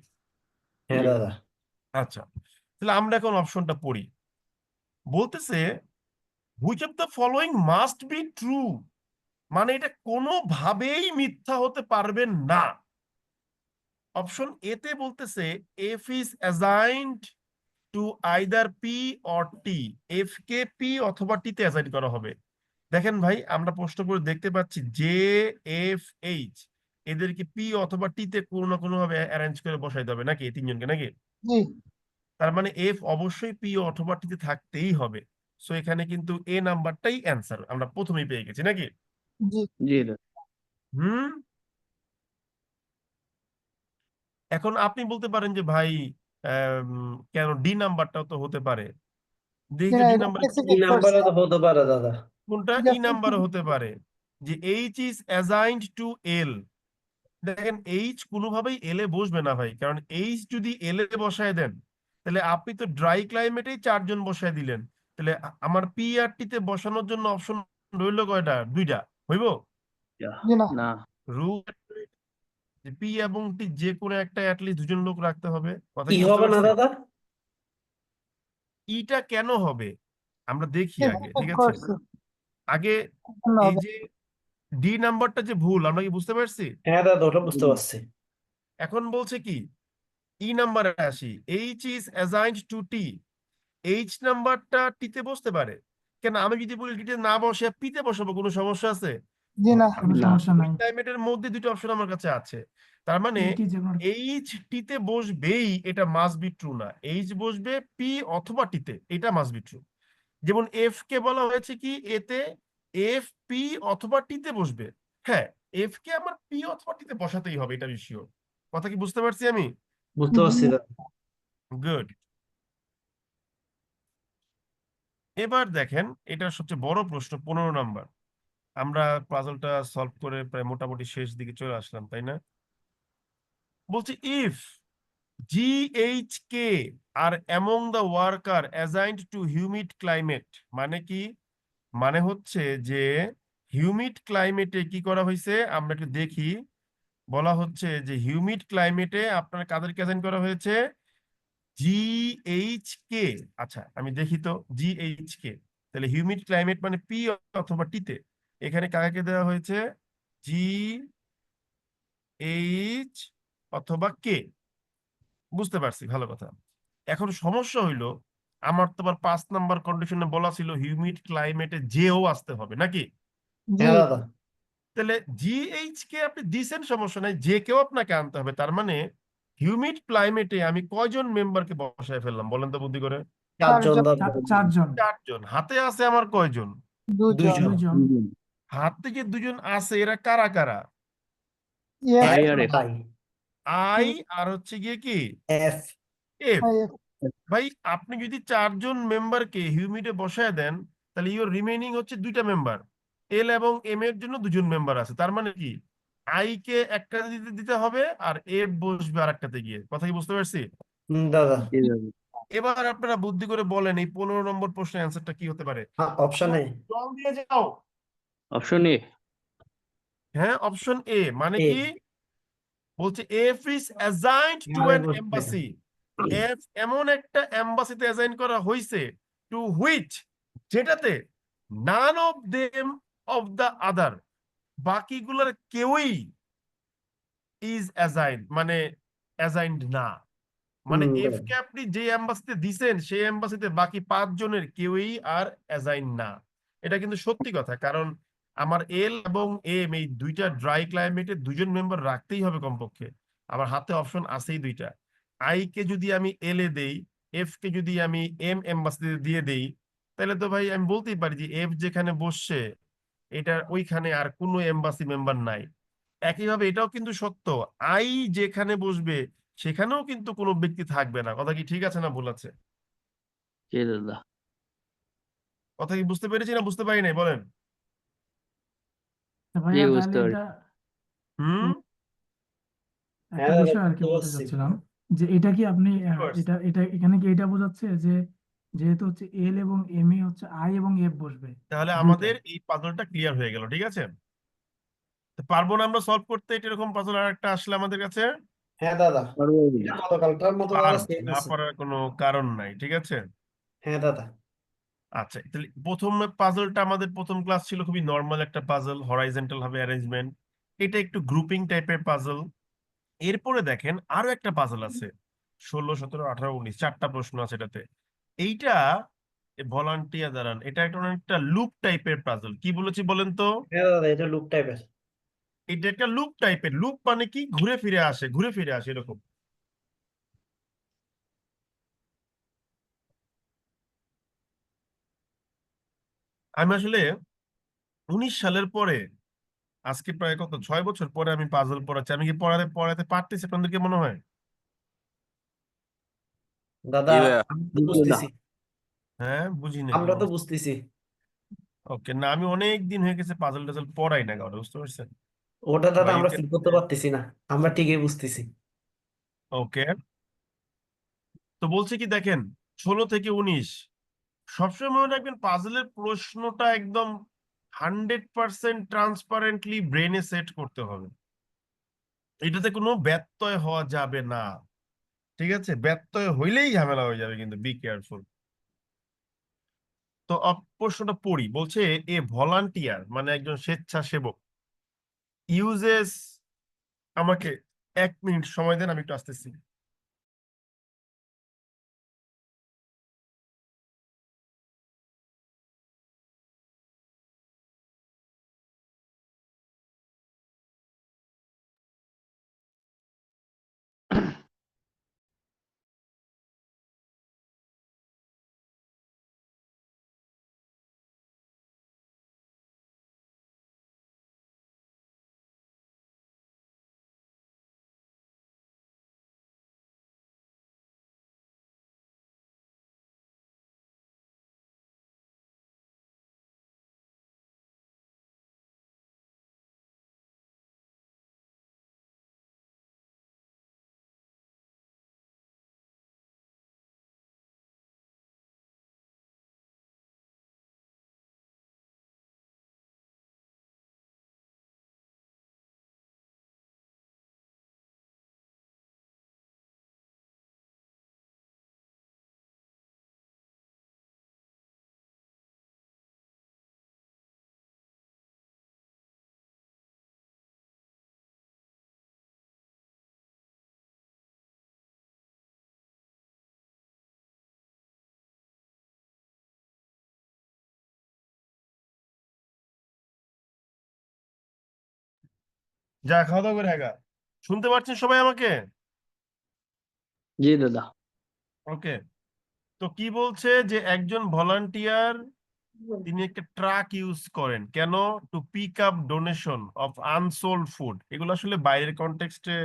হ্যাঁ দাদা। আচ্ছা, তাহলে আমরা এখন অপশনটা পড়ি। বলতেছে which of the following must be true, মানে এটা কোনোভাবেই মিথ্যা হতে পারবে না। অপশন এ তে বলতেছে F is assigned to either P or T, F কে পি অথবা টি তে অ্যাসাইন করা হবে। দেখেন ভাই, আমরা প্রশ্ন করে দেখতে পাচ্ছি জে, এফ, এইচ এদেরকে পি অথবা টি তে কোনো না কোনো ভাবে অ্যারেঞ্জ করে বসাইতে হবে নাকি এই 3জনকে নাকি? জি তার মানে এফ অবশ্যই পি অথবা টি তে থাকতেই হবে। সো এখানে কিন্তু এ নাম্বারটাই অ্যান্সার আমরা প্রথমেই পেয়ে গেছি নাকি? জি জি দাদা। হুম। এখন আপনি বলতে পারেন যে ভাই কেন ডি নাম্বারটাও তো হতে পারে। দেখি জি তো না ডি এটা নাম্বার এসে ই চেক করছি নাম্বারও তো হতে পারে দাদা। কোনটা ঠিক ই আছে নাম্বারও হতে পারে যে এইচ ইজ অ্যাসাইন্ড টু এল। দেখেন এইচ কোনোভাবেই এল এ বসবে না ভাই, কারণ এইচ যদি এল এ বসায় দেন তাহলে আপনি তো ড্রাই ক্লাইমেটেই 4 জন বসায় দিলেন, তাহলে আমার পি আর টি তে বসানোর জন্য অপশন রইল কয়টা? 2টা। হইব? জি না না। রুল পি এবং টি যে কোনো একটা অ্যাটলিস্ট 2জন লোক রাখতে হবে। কথা ই কি বুঝতে হবে না পারছি? দাদা? ইটা কেন হবে আমরা দেখি এসে আগে, চেক ঠিক আছে? করছি আগে কেন এই হবে যে ডি নাম্বারটা যে ভুল আমরা কি বুঝতে পারছি? হ্যাঁ দাদা, ওটা বুঝতে পারছি। এখন বলছে কি ই নাম্বারে আসি, H is assigned to T. H নাম্বারটা টিতে বসতে পারে কেন? আমি যদি বলি টিতে না বসে পিতে বসাবো, কোনো সমস্যা আছে? জি না কোনো না। সমস্যা নাই। ক্লাইমেটের মধ্যে দুটো অপশন আমার কাছে আছে, তার মানে এইটি যে কোনো এইচ টিতে বসবেই, এটা মাস্ট বি ট্রু না। এইচ বসবে পি অথবা টিতে, এটা মাস্ট বি ট্রু। যেমন এফ কে বলা হয়েছে কি এতে এফ পি অথবা টিতে বসবে। হ্যাঁ, এফ কে আমার পি অথবা টিতে বসাতেই হবে, এটা বিষয়। কথা কি বুঝতে পারছি আমি? বুঝতে পারছি জি দাদা। গুড। এবার দেখেন এটা সবচেয়ে বড় প্রশ্ন, 15 নাম্বার। আমরা পাজলটা সলভ করে প্রায় মোটামুটি শেষ দিকে চলে আসলাম, তাই না? বলছি if GHK are among the worker assigned to humid climate, মানে কি? মানে হচ্ছে যে হিউমিড ক্লাইমেটে কি করা হয়েছে আমরা একটু দেখি। বলা হচ্ছে যে হিউমিড ক্লাইমেটে আপনার কাদেরকে অ্যাসাইন করা হয়েছে? GHK। আচ্ছা আমি দেখি তো GHK, তাহলে হিউমিড ক্লাইমেট মানে পি অথবা টিতে এখানে কাকে দেওয়া হয়েছে? GH অথবা কে। বুঝতে পারছি, ভালো কথা। এখন সমস্যা হইলো আমার তো আবার 5 নাম্বার কন্ডিশনে বলা ছিল হিউমিড ক্লাইমেটে যেও আসতে হবে নাকি? জি হ্যাঁ দাদা। তাহলে জিএইচ কে আপনি দিছেন, সমস্যা নাই, যে কেউ আপনাকে আনতে হবে। তার মানে হিউমিড ক্লাইমেটে আমি কয়জন মেম্বারকে বসায় ফেললাম বলেন তো বুদ্ধি করে? 4 জন চারজন দাদা। 4 জন। 4 জন। হাতে আছে আমার কয়জন? 2 জন 2 জন। হাতে যে 2 জন আছে এরা কারা কারা? এফ আই আর এফ। আই। আই আর হচ্ছে গিয়ে কি এফ। এফ। আই এফ ভাই আপনি যদি 4 জন মেম্বারকে হিউমিডে বসায় দেন তাহলে ইওর রিমেইনিং হচ্ছে 2টা মেম্বার। এল এবং এম এর জন্য 2জন মেম্বার আছে, তার মানে কি আই কে একটা দিতে দিতে হবে আর এফ বসবে আর একটাতে গিয়ে। কথা কি বুঝতে পারছি? দাদা। জি দাদা। এবার আপনারা বুদ্ধি করে বলেন এই 15 নম্বর প্রশ্নের অ্যান্সারটা কি হতে পারে? হ্যাঁ, অপশন এ। জল দিয়ে যাও। Option A. হ্যাঁ, অপশন এ মানে এ। কি? বলছে এফ ইজ অ্যাসাইন্ড টু মানে অ্যান বসবে। এম্বাসি। এফ এমন একটা এম্বাসিতে অ্যাসাইন করা হয়েছে টু হুইচ, যেটাতে none of them of the other, বাকিগুলোর কেউই ইজ অ্যাসাইন্ড মানে অ্যাসাইন্ড না। মানে এফ দাদা। কে আপনি যে এম্বাসিতে দিছেন সেই এম্বাসিতে বাকি 5 জনের কেউই আর অ্যাসাইন না। এটা কিন্তু সত্যি কথা, কারণ আমার এল এবং এম এই দুইটা ড্রাই ক্লাইমেটে 2জন মেম্বার রাখতেই হবে কমপক্ষে। আমার হাতে অপশন আছেই 2টা। আই কে যদি আমি এল এ দেই, এফ কে যদি আমি এম এম্বাসিতে দিয়ে দেই, তাহলে তো ভাই আমি বলতেই পারি যে এফ যেখানে বসছে এটা ওইখানে আর কোনো এম্বাসি মেম্বার নাই। একইভাবে এটাও কিন্তু সত্য, আই যেখানে বসবে সেখানেও কিন্তু কোনো ব্যক্তি থাকবে না। কথা কি ঠিক আছে না ভুল আছে? জি দাদা। কথা কি বুঝতে পেরেছি না বুঝতে পারি নাই বলেন? তো জি ভাইয়া তাহলে বুঝতে পারি। এটা হুম। হ্যাঁ একটা দাদা, বিষয় আর কি বুঝতে বলতে পারছি। চাচ্ছিলাম যে এটা কি আপনি এটা এটা এখানে কি এটা বোঝাচ্ছে যে যেহেতু হচ্ছে এল এবং এম এ হচ্ছে আই এবং এফ বসবে তাহলে দুইটা। আমাদের এই পাজলটা ক্লিয়ার হয়ে গেল, ঠিক আছে? তো পারবো না আমরা সলভ করতে এটা, এরকম পাজল আর একটা আসলে আমাদের কাছে? হ্যাঁ দাদা, পারবো এটা দাদা। গতকালটার মতো দাদা পারবো, সেম না আছে। পারার কোনো কারণ নাই, ঠিক আছে? হ্যাঁ দাদা। আচ্ছা তাহলে প্রথম পাজলটা আমাদের প্রথম ক্লাস ছিল খুবই নর্মাল একটা পাজল, হরাইজন্টাল ভাবে অ্যারেঞ্জমেন্ট। এটা একটু গ্রুপিং টাইপের পাজল। এরপরে দেখেন আরো একটা পাজল আছে, 16, 17, 18, 19, 4টা প্রশ্ন আছে এটাতে। এইটা ভলান্টিয়ার দাঁড়ান, এটা একটা অনেকটা লুপ টাইপের পাজল। কি বলেছি বলেন তো? হ্যাঁ দাদা, এটা লুপ টাইপের। এটা একটা লুপ টাইপের। লুপ মানে কি? ঘুরে ফিরে আসে, ঘুরে ফিরে আসে এরকম। আমি আসলে 19 সালের পরে, আজকে প্রায় কত 6 বছর পরে আমি পাজল পড়াচ্ছি। আমি কি পড়াতে পারতেছি আপনাদেরকে মনে হয়? দাদা জি ভাইয়া। আমি তো জি দাদা। বুঝতেছি, হ্যাঁ, বুঝি না কি আমরা তো অবস্থা। বুঝতেছি। ওকে, না আমি অনেক দিন হয়ে গেছে পাজল টাজল পড়াই না কারো, বুঝতে পারছেন? ওটা দাদা বা ইউ আমরা ক্যান, ফিল করতে পারতেছি না, আমরা ঠিকই বুঝতেছি। ওকে। তো বলছে কি দেখেন, 16 থেকে 19 সবসময় মনে রাখবেন পাজলের প্রশ্নটা একদম 100% ট্রান্সপারেন্টলি ব্রেনে সেট করতে হবে। এটাতে কোনো ব্যত্যয় হওয়া যাবে না, ঠিক আছে? ব্যত্যয় হইলেই ঝামেলা হয়ে যাবে, কিন্তু বি কেয়ারফুল। তো প্রশ্নটা পড়ি, বলছে এ ভলান্টিয়ার মানে একজন স্বেচ্ছাসেবক ইউজেস, আমাকে 1 মিনিট সময় দেন, আমি একটু আসতেছি। যা, খাওয়া দাওয়া করে হ্যাঁ, শুনতে পাচ্ছেন সবাই আমাকে? জি দাদা। ওকে। তো কি বলছে যে একজন ভলান্টিয়ার তিনি একটা ট্রাক ইউজ করেন কেন? To pick up donation of unsold food. এগুলো আসলে বাইরের কনটেক্সটে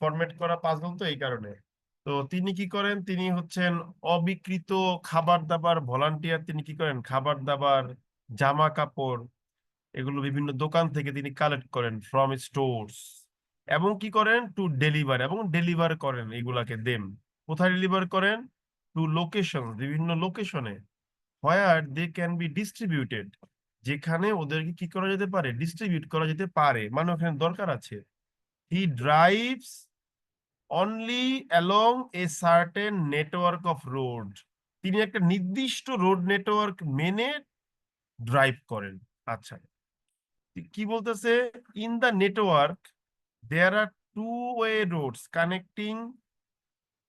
ফরম্যাট করা পাজল, তো এই কারণে। তো তিনি কি করেন, তিনি হচ্ছেন অবিকৃত খাবার দাবার ভলান্টিয়ার। তিনি কি করেন, খাবার দাবার, জামা কাপড়, এগুলো বিভিন্ন দোকান থেকে তিনি কালেক্ট করেন ফ্রম স্টোরস, এবং কি করেন টু ডেলিভার, এবং ডেলিভার করেন এগুলাকে দেন। কোথায় ডেলিভার করেন? টু লোকেশন, বিভিন্ন লোকেশনে, হোয়ার দে ক্যান বি ডিস্ট্রিবিউটেড, যেখানে ওদেরকে কি করা যেতে পারে, ডিস্ট্রিবিউট করা যেতে পারে, মানে ওখানে দরকার আছে। হি drives only along a certain network of road. তিনি একটা নির্দিষ্ট রোড নেটওয়ার্ক মেনে ড্রাইভ করেন। আচ্ছা, কি বলতেছে? In the network there are two way roads connecting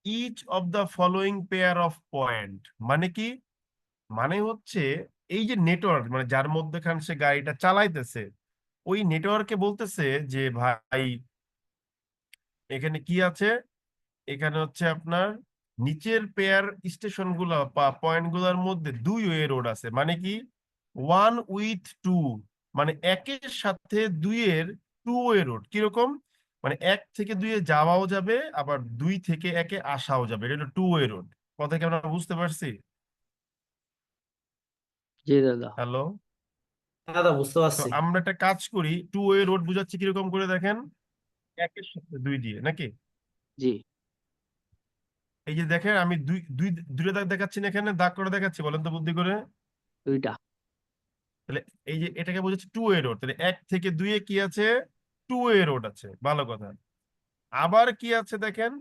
each of the following pair of point. মানে কি? মানে হচ্ছে এই যে নেটওয়ার্ক, মানে যার মধ্যেখানে সে গাড়িটা চালাইতেছে, ওই নেটওয়ার্কে বলতেছে যে ভাই এখানে কি আছে, এখানে হচ্ছে আপনার নিচের পেয়ার স্টেশন গুলা বা পয়েন্ট গুলার মধ্যে 2 ওয়ে রোড আছে। মানে কি? 1 with 2, মানে 1-এর সাথে 2-এর 2 ওয়ে রোড। কিরকম? মানে 1 থেকে 2-এ যাওয়াও যাবে, আবার 2 থেকে 1-এ আসাও যাবে। এটা হলো 2 ওয়ে রোড। কথা কি আমরা বুঝতে পারছি? জি দাদা। হ্যালো। দাদা বুঝতে তো পারছি। আমরা একটা কাজ করি, 2 ওয়ে রোড বুঝাচ্ছি কিরকম করে দেখেন, 1-এর সাথে 2 দিয়ে নাকি। জি। এই যে দেখেন, আমি দুইটা দাগ দেখাচ্ছি না, এখানে দাগ করে দেখাচ্ছি, বলেন তো বুদ্ধি করে। দুইটা। তাহলে এই যে এটাকে বোঝাচ্ছে 2 ওয়ে রোড, তাহলে 1 থেকে 2-এ কি আছে, 2 ওয়ে রোড আছে, ভালো কথা। আবার কি আছে দেখেন,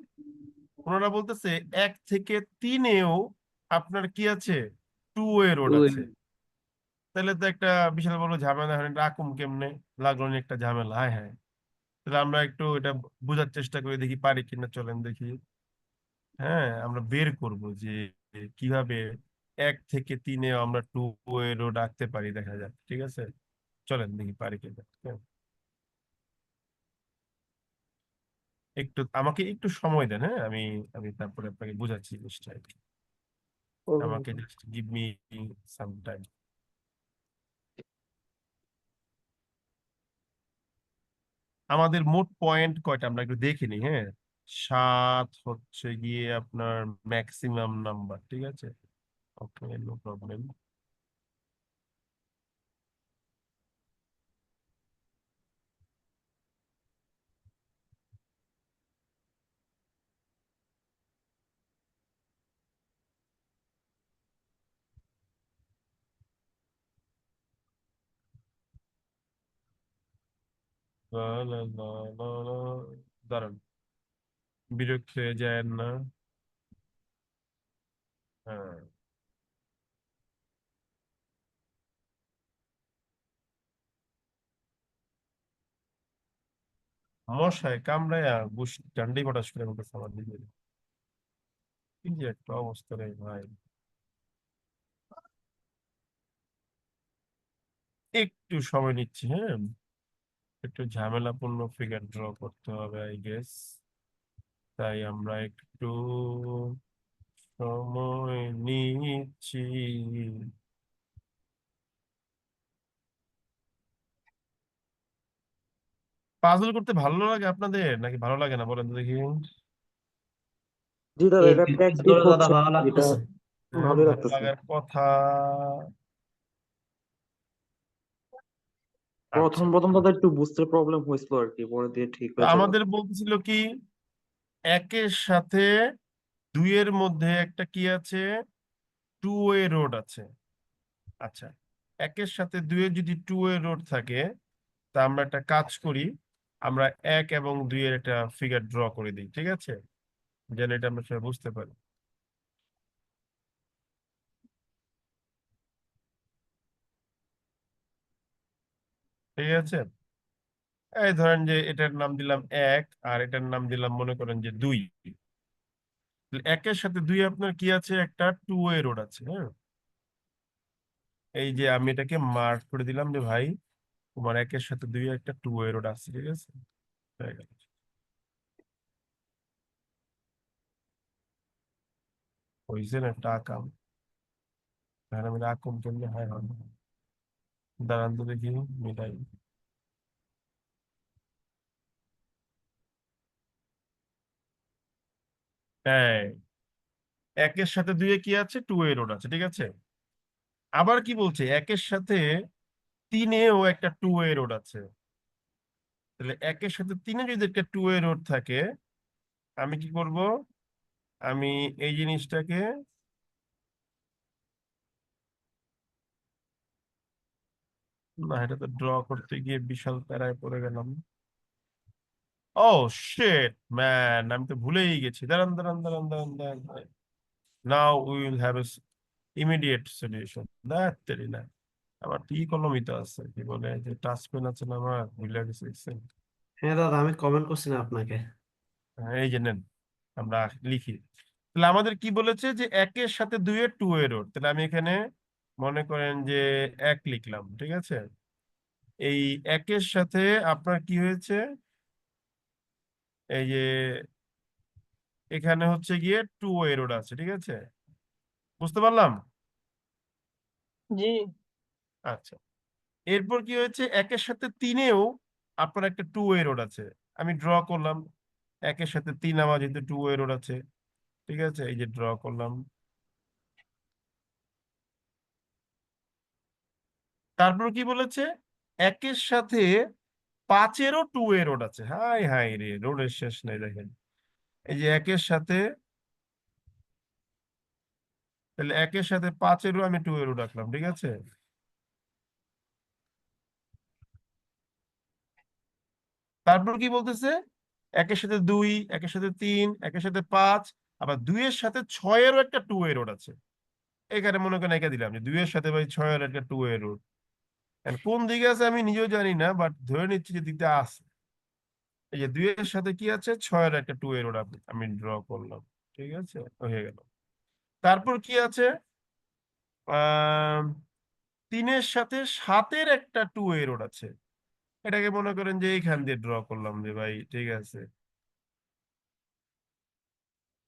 ওনারা বলতেছে 1 থেকে 3-এও আপনার কি আছে, 2 ওয়ে রোড দুই। আছে। তাহলে তো একটা বিশাল বড় ঝামেলা, হয় রাখুম কেমনে, লাগলো না একটা ঝামেলা। হ্যাঁ হ্যাঁ, তাহলে আমরা একটু এটা বোঝার চেষ্টা করে দেখি পারি কিনা, চলেন দেখি। হ্যাঁ, আমরা বের করব যে কিভাবে 1 থেকে 3-এ আমরা 2 ওয়ে রোড আঁকতে পারি, দেখা যাক, ঠিক আছে? চলেন দেখি পারি কিনা। হ্যাঁ, একটু আমাকে একটু সময় দেন, হ্যাঁ, আমি আমি তারপরে আপনাকে বোঝাচ্ছি জিনিসটা আর কি। আমাকে just give me some time. আমাদের মোট পয়েন্ট কয়টা আমরা একটু দেখে নিই, হ্যাঁ। 7 হচ্ছে গিয়ে আপনার ম্যাক্সিমাম নাম্বার, ঠিক আছে। ওকে, নো প্রবলেম। দাঁড়ান, বিরক্ত হয়ে যায় না। হ্যাঁ, মশায় কামড়ায়া বুশ ডান্ডি পটাশ করে মতো আমার দিকে। কি যে একটা অবস্থা রে ভাই। একটু সময় নিচ্ছি, হ্যাঁ। একটু ঝামেলাপূর্ণ ফিগার ড্র করতে হবে আই গেস, তাই আমরা একটু সময় নিচ্ছি। পাজল করতে ভালো লাগে আপনাদের নাকি ভালো লাগে না বলেন তো দেখি। জি দাদা, এই এটা দুই দিন প্র্যাকটিস ধরে দাদা হচ্ছে, ভালো এটা লাগতেছে। হ্যাঁ, ভালোই ভালো লাগতেছে। লাগার কথা। আচ্ছা, প্রথম প্রথম দাদা একটু বুঝতে প্রবলেম হয়েছিল আর কি, পরে দিয়ে ঠিক তো হয়ে যাবে। আমাদের বলতেছিল কি, একের সাথে দুইয়ের মধ্যে একটা কি আছে, টু ওয়ে রোড আছে। আচ্ছা, একের সাথে দুইয়ের যদি টু ওয়ে রোড থাকে, তা আমরা একটা কাজ করি, আমরা 1 এবং 2-এর একটা ফিগার ড্র করে দিই, ঠিক আছে, যেন এটা আমরা সবাই বুঝতে পারি। ঠিক আছে, এই ধরেন যে এটার নাম দিলাম 1 আর এটার নাম দিলাম মনে করেন যে 2। একের সাথে 2 আপনার কি আছে, একটা টু ওয়ে রোড আছে, হ্যাঁ। এই যে আমি এটাকে মার্ক করে দিলাম যে ভাই, তোমার একের সাথে 2 একটা টু ওয়ে রোড আছে, ঠিক আছে, হয়ে গেল। হয়েছে না একটা আকাম, তাহলে আমি আকুম কেমনে হয় হয় না। দাঁড়ান তো দেখি, মিলাই। হ্যাঁ, একের সাথে 2-এ কি আছে, টু ওয়ে রোড আছে, ঠিক আছে। আবার কি বলছে, একের সাথে 3-এও একটা টু ওয়ে রোড আছে। তাহলে একের সাথে 3-এ যদি একটা টু ওয়ে রোড থাকে, আমি কি করব, আমি এই জিনিসটাকে, না এটা তো ড্র করতে গিয়ে বিশাল প্যারায় পড়ে গেলাম। ও শিট ম্যান, আমি তো ভুলেই গেছি। দাঁড়ান দাঁড়ান দাঁড়ান দাঁড়ান দাঁড়ান, now we will have a immediate solution. দেরি না, আমার টি কলমই তো আছে, কি বলে যে টাচ পেন আছে না, আমার ভুলে গেছি দেখছেন? হ্যাঁ দাদা, আমি কমেন্ট করছি না আপনাকে। হ্যাঁ, এই যে নেন, আমরা লিখি। তাহলে আমাদের কি বলেছে যে একের সাথে 2-এর টু এর রোড, তাহলে আমি এখানে মনে করেন যে 1 লিখলাম, ঠিক আছে। এই একের সাথে আপনার কি হয়েছে, এই যে এখানে হচ্ছে গিয়ে টু ওয়ে রোড আছে, ঠিক আছে, বুঝতে পারলাম। জি আচ্ছা, এরপর কি হয়েছে, একের সাথে 3-এও আপনার একটা টু ওয়ে রোড আছে। আমি ড্র করলাম, একের সাথে 3 আমার যেহেতু টু ওয়ে রোড আছে, ঠিক আছে, এই যে ড্র করলাম। তারপর কি বলেছে, একের সাথে 5-এরও টু ওয়ে রোড আছে। হাই হাই রে, রোডের শেষ নেই দেখেন। এই যে একের সাথে, তাহলে একের সাথে 5-এরও আমি টু ওয়ে রোড রাখলাম, ঠিক আছে। তারপর কি বলতেছে, একের সাথে 2, একের সাথে 3, একের সাথে 5, আবার 2-এর সাথে 6-এরও একটা টু ওয়ে রোড আছে। এখানে মনে করেন একে দিলাম যে 2-এর সাথে ভাই 6-এর একটা টু ওয়ে রোড। কোন দিকে আছে আমি নিজেও জানি না, বাট ধরে নিচ্ছি যে দিকটা আছে। এই যে 2-এর সাথে কি আছে, 6-এর একটা টু ওয়ে রোড আমি ড্র করলাম, ঠিক আছে, হয়ে গেল। তারপর কি আছে, আহ 3-এর সাথে 7-এর একটা টু ওয়ে রোড আছে। এটাকে মনে করেন যে এইখান দিয়ে ড্র করলাম যে ভাই, ঠিক আছে,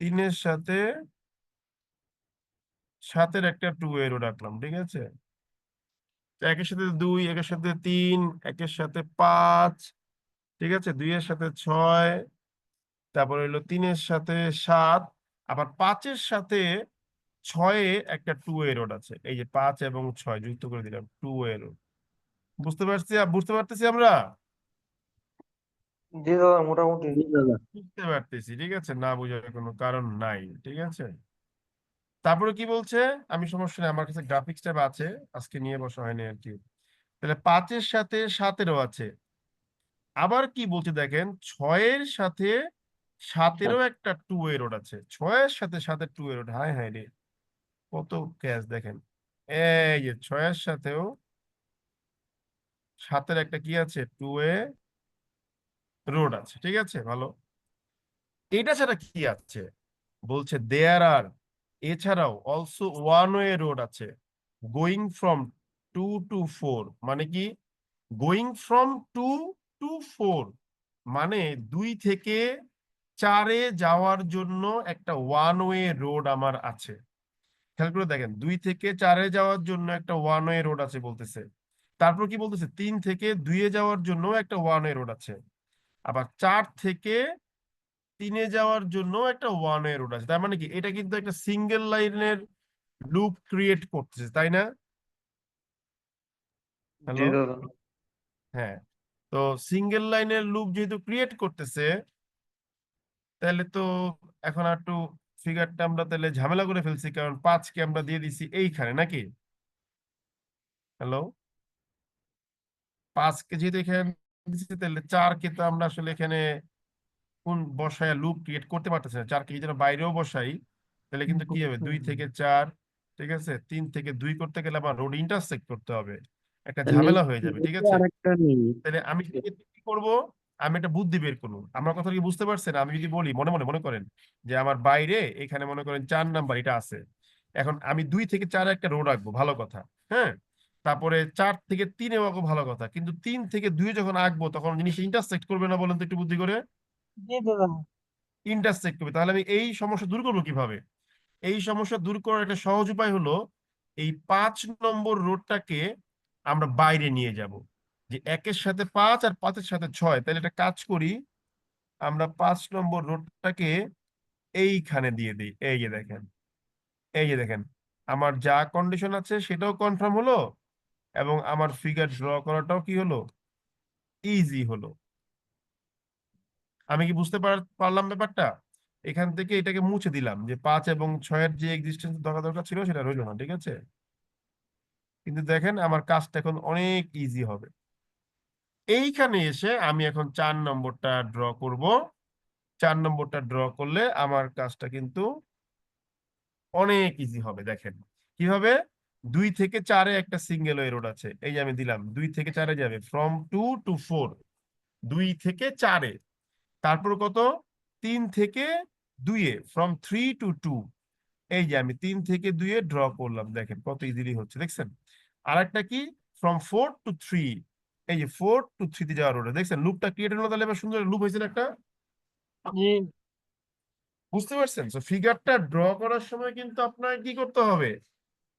3-এর সাথে 7-এর একটা টু ওয়ে রোড রাখলাম, ঠিক আছে। তো একের সাথে 2, একের সাথে 3, একের সাথে 5, ঠিক আছে, 2 এর সাথে 6, তারপর হইলো 3-এর সাথে 7, আবার 5-এর সাথে 6-এ একটা 2-ওয়ে রোড আছে। এই যে 5 এবং 6 যুক্ত করে দিলাম, 2-ওয়ে রোড। বুঝতে পারতেছি আমরা? জি দাদা মোটামুটি। জি দাদা। বুঝতে পারতেছি, ঠিক আছে, না বোঝার কোনো কারণ নাই, ঠিক আছে। তারপরে কি বলছে, আমি সমস্যা নেই, আমার কাছে গ্রাফিক্স ট্যাব আছে, আজকে নিয়ে বসা হয়নি আর কি। তাহলে 5-এর সাথে 7-এরও আছে। আবার কি বলছে দেখেন, 6-এর সাথে 7-এরও একটা 2-ওয়ে রোড আছে। 6-এর সাথে 7-এর 2-ওয়ে রোড, হায় হায় রে, কত ক্যাচ দেখেন। এই যে 6-এর সাথেও 7-এর একটা কি আছে, 2-ওয়ে রোড আছে, ঠিক আছে, ভালো। এটা ছাড়া কি আছে, বলছে দেয়ার আর, এছাড়াও অলসো ওয়ান ওয়ে রোড আছে গোয়িং ফ্রম 2 to 4। মানে কি, গোয়িং ফ্রম 2 to 4 মানে 2 থেকে 4-এ যাওয়ার জন্য একটা ওয়ান ওয়ে রোড আমার আছে। খেয়াল করে দেখেন, 2 থেকে 4-এ যাওয়ার জন্য একটা ওয়ান ওয়ে রোড আছে বলতেছে। তারপর কি বলতেছে, 3 থেকে 2-এ যাওয়ার জন্য একটা ওয়ান ওয়ে রোড আছে। আবার 4 থেকে 3-এ যাওয়ার জন্য একটা ওয়ান ওয়ে রোড আছে। তার মানে কি, এটা কিন্তু একটা সিঙ্গেল লাইনের লুপ ক্রিয়েট করতেছে, তাই না? জি হ্যালো, দাদা। হ্যাঁ। তো সিঙ্গেল লাইনের লুপ যেহেতু ক্রিয়েট করতেছে, তাহলে তো এখন আর একটু ফিগারটা আমরা তাহলে ঝামেলা করে ফেলছি, কারণ 5-কে আমরা দিয়ে দিছি এইখানে, নাকি? হ্যালো, 5-কে যেহেতু এখানে দিছি, তাহলে 4-কে তো আমরা আসলে এখানে কোন বসায় লুপ ক্রিয়েট করতে পারতেছি না। 4-কে যদি আমরা বাইরেও বসাই, তাহলে কিন্তু কি হবে, 2 থেকে 4, ঠিক আছে, 3 থেকে 2 করতে গেলে আবার রোড ইন্টারসেক্ট করতে হবে, একটা তাহলে ঝামেলা হয়ে যাবে, ঠিক আছে। আরেকটা নেই। তাহলে আমি কি করব, আমি একটা বুদ্ধি বের করবো। আমার কথা কি বুঝতে পারছেন? আমি যদি বলি, মনে মনে মনে করেন যে আমার বাইরে এখানে মনে করেন 4 নাম্বার এটা আছে, এখন আমি 2 থেকে 4-এ একটা রোড আঁকবো, ভালো কথা, হ্যাঁ। তারপরে 4 থেকে 3-এও আঁকবো, ভালো কথা, কিন্তু 3 থেকে 2-এ যখন আঁকবো তখন জিনিস ইন্টারসেক্ট করবে না, বলেন তো একটু বুদ্ধি করে। জি দাদা। ইন্টারসেক্ট করবে। তাহলে আমি এই সমস্যা দূর করবো কিভাবে? এই সমস্যা দূর করার একটা সহজ উপায় হলো, এই 5 নম্বর রোডটাকে আমরা বাইরে নিয়ে যাব। যে 1-এর সাথে 5 আর 5-এর সাথে 6, তাহলে একটা কাজ করি, আমরা 5 নম্বর রোডটাকে এইখানে দিয়ে দিই। এই যে দেখেন, এই যে দেখেন, আমার যা কন্ডিশন আছে সেটাও কনফার্ম হলো, এবং আমার ফিগার ড্র করাটাও কি হলো, ইজি হলো। আমি কি বুঝতে পারলাম ব্যাপারটা? এখান থেকে এটাকে মুছে দিলাম, যে 5 এবং 6-এর যে এক্সিস্টেন্স দরকার ছিল সেটা রইলো না, ঠিক আছে। কিন্তু দেখেন আমার কাজটা এখন অনেক ইজি হবে। এইখানে এসে আমি এখন 4 নম্বরটা ড্র করব। 4 নম্বরটা ড্র করলে আমার কাজটা কিন্তু অনেক ইজি হবে। দেখেন কিভাবে, 2 থেকে 4-এ একটা সিঙ্গেল ওয়ে রোড আছে, এই যে আমি দিলাম 2 থেকে 4-এ যাবে ফ্রম 2 to 4, 2 থেকে 4-এ। তারপর কত, 3 থেকে 2-এ ফ্রম 3 to 2, এই যে আমি 3 থেকে 2-এ ড্র করলাম, দেখেন কত ইজিলি হচ্ছে, দেখছেন। আর একটা কি, ফ্রম 4 to 3, এই যে 4 to 3 তে যাওয়ার রোড, দেখছেন লুপটা ক্রিয়েট হলো, তাহলে এবার সুন্দর লুপ হয়েছে না একটা। জি বুঝতে পারছেন? তো ফিগারটা ড্র করার সময় কিন্তু আপনার কি করতে হবে,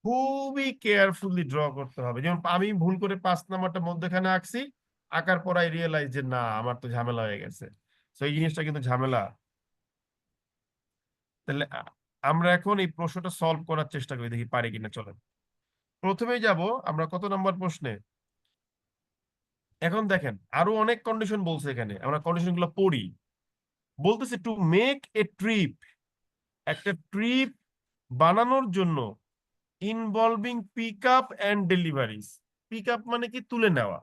খুবই কেয়ারফুলি ড্র করতে হবে। যেমন আমি ভুল করে 5 নাম্বারটা মধ্যখানে আঁকছি, আঁকার পর আই রিয়েলাইজ যে না, আমার তো ঝামেলা হয়ে গেছে। তো এই জিনিসটা কিন্তু ঝামেলা। তাহলে আমরা এখন এই প্রশ্নটা সলভ করার চেষ্টা করি, দেখি পারি কিনা। চলেন প্রথমেই যাব আমরা কত নাম্বার প্রশ্নে। এখন দেখেন আরো অনেক কন্ডিশন বলছে, এখানে আমরা কন্ডিশন গুলো পড়ি। বলতেছে টু মেক এ ট্রিপ, একটা ট্রিপ বানানোর জন্য, involving pick up and deliveries. Pick up মানে কি, তুলে নেওয়া,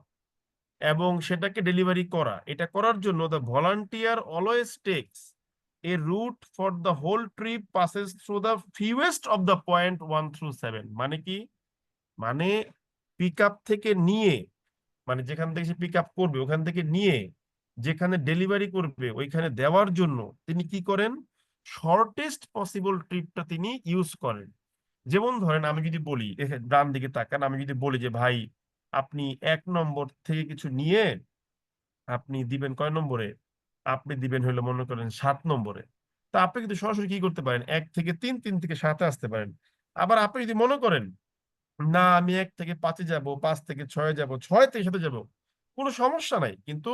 এবং সেটাকে ডেলিভারি করা। এটা করার জন্য the volunteer always takes a route for the whole trip passes through the fewest of the point 1 through 7। মানে কি, মানে পিক আপ থেকে নিয়ে, মানে যেখান থেকে সে পিক আপ করবে ওখান থেকে নিয়ে যেখানে ডেলিভারি করবে ওইখানে দেওয়ার জন্য তিনি কি করেন, শর্টেস্ট পসিবল ট্রিপটা তিনি ইউজ করেন। যেমন ধরেন আমি যদি বলি, ডান দিকে তাকান, আমি যদি বলি যে ভাই আপনি 1 নম্বর থেকে কিছু নিয়ে আপনি দিবেন কয় নম্বরে, আপনি দিবেন হলো মনে করেন 7 নম্বরে। তা আপনি কিন্তু সরাসরি কি করতে পারেন, 1 থেকে 3, 3 থেকে 7-এ আসতে পারেন। আবার আপনি যদি মনে করেন না আমি 1 থেকে 5-এ যাব, 5 থেকে 6-এ যাব, 6 থেকে 7-এ যাব, কোনো সমস্যা নাই, কিন্তু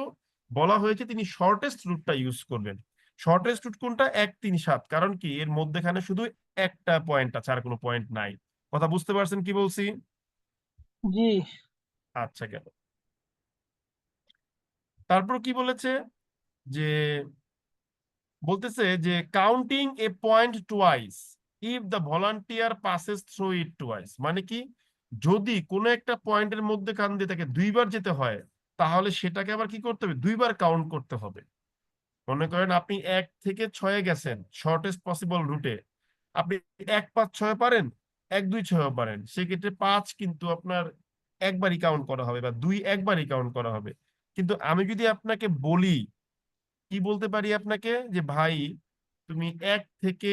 বলা হয়েছে তিনি শর্টেস্ট রুটটা ইউজ করবেন। শর্টেস্ট রুট কোনটা? 1 3 7। কারণ কি এর মধ্যেখানে শুধু একটা পয়েন্ট আছে, আর কোনো পয়েন্ট নাই। কথা বুঝতে পারছেন কি বলছি? জি আচ্ছা, গেল। তারপর কি বলেছে যে বলতেছে যে counting A point twice if the volunteer passes through it twice, মানে কি যদি কোনো একটা পয়েন্টের মধ্যে খান দিয়ে তাকে দুইবার যেতে হয় তাহলে সেটাকে আবার কি করতে হবে? দুইবার কাউন্ট করতে হবে। মনে করেন আপনি 1 থেকে 6 গেছেন শর্টেস্ট পসিবল রুটে, আপনি 1 5 6 পারেন, 1 2 6 পারেন, সেক্ষেত্রে 5 কিন্তু আপনার একবারই কাউন্ট করা হবে, বা 2 একবারই কাউন্ট করা হবে। কিন্তু আমি যদি আপনাকে বলি, কি বলতে পারি আপনাকে, যে ভাই তুমি 1 থেকে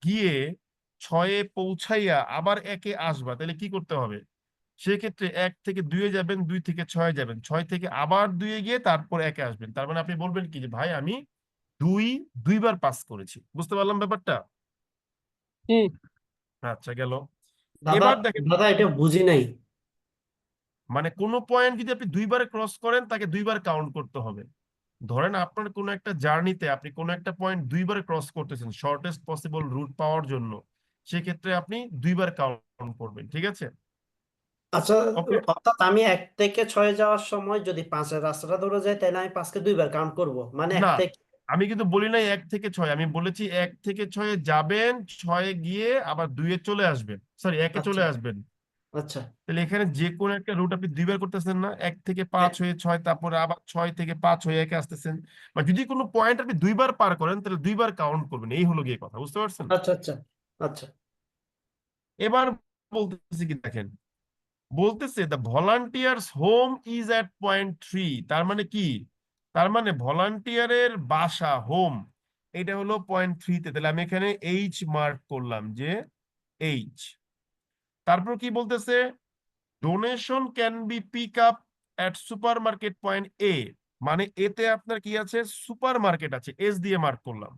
গিয়ে 6 পৌঁছাইয়া আবার 1 আসবা, তাহলে কি করতে হবে? সেক্ষেত্রে 1 থেকে 2 যাবেন, 2 থেকে 6 যাবেন, 6 থেকে আবার 2 গিয়ে তারপর 1 আসবেন। তার মানে আপনি বলবেন কি যে ভাই আমি 2বার পাস করেছি। বুঝতে পারলাম ব্যাপারটা? জি আচ্ছা, গেল। দাদা এবার দেখেন, দাদা এটা বুঝি নাই। মানে কোনো পয়েন্ট যদি আপনি 2বার ক্রস করেন তাকে 2বার কাউন্ট করতে হবে। ধরেন আপনার কোনো একটা জার্নিতে আপনি কোনো একটা পয়েন্ট 2বার ক্রস করতেছেন শর্টেস্ট পসিবল রুট পাওয়ার জন্য, সেক্ষেত্রে আপনি 2বার কাউন্ট করবেন। ঠিক আছে? আচ্ছা, ওকে। অর্থাৎ আমি 1 থেকে 6 যাওয়ার সময় যদি 5-এর রাস্তাটা ধরে যাই তাহলে আমি 5কে 2বার কাউন্ট করব, মানে 1 না, থেকে। আমি কিন্তু বলি নাই 1 থেকে 6, আমি বলেছি 1 থেকে 6 যাবেন, 6 গিয়ে আবার 2 চলে আসবেন, সরি 1 আচ্ছা চলে আসবেন। আচ্ছা। তাহলে এখানে যে কোনো একটা রুট আপনি 2বার করতেছেন না, 1 থেকে হ্যাঁ, 5 হয়ে 6, তারপরে আবার 6 থেকে 5 হয়ে 1 আসতেছেন। মানে যদি কোনো পয়েন্ট আপনি 2বার পার করেন তাহলে 2বার কাউন্ট করবেন, এই হলো গিয়ে কথা। বুঝতে পারছেন? আচ্ছা আচ্ছা আচ্ছা। এবার বলতেছি কি দেখেন, বলতেছে the volunteers home is at point 3। তার মানে কি? তার মানে ভলান্টিয়ারের বাসা, হোম, এটা হলো পয়েন্ট 3-তে। তাহলে আমি এখানে এইচ মার্ক করলাম, যে এইচ। তারপর কি বলতেছে? Donation can be pick up at super market point A, মানে এতে আপনার কি আছে? সুপার মার্কেট আছে, এস দিয়ে মার্ক করলাম।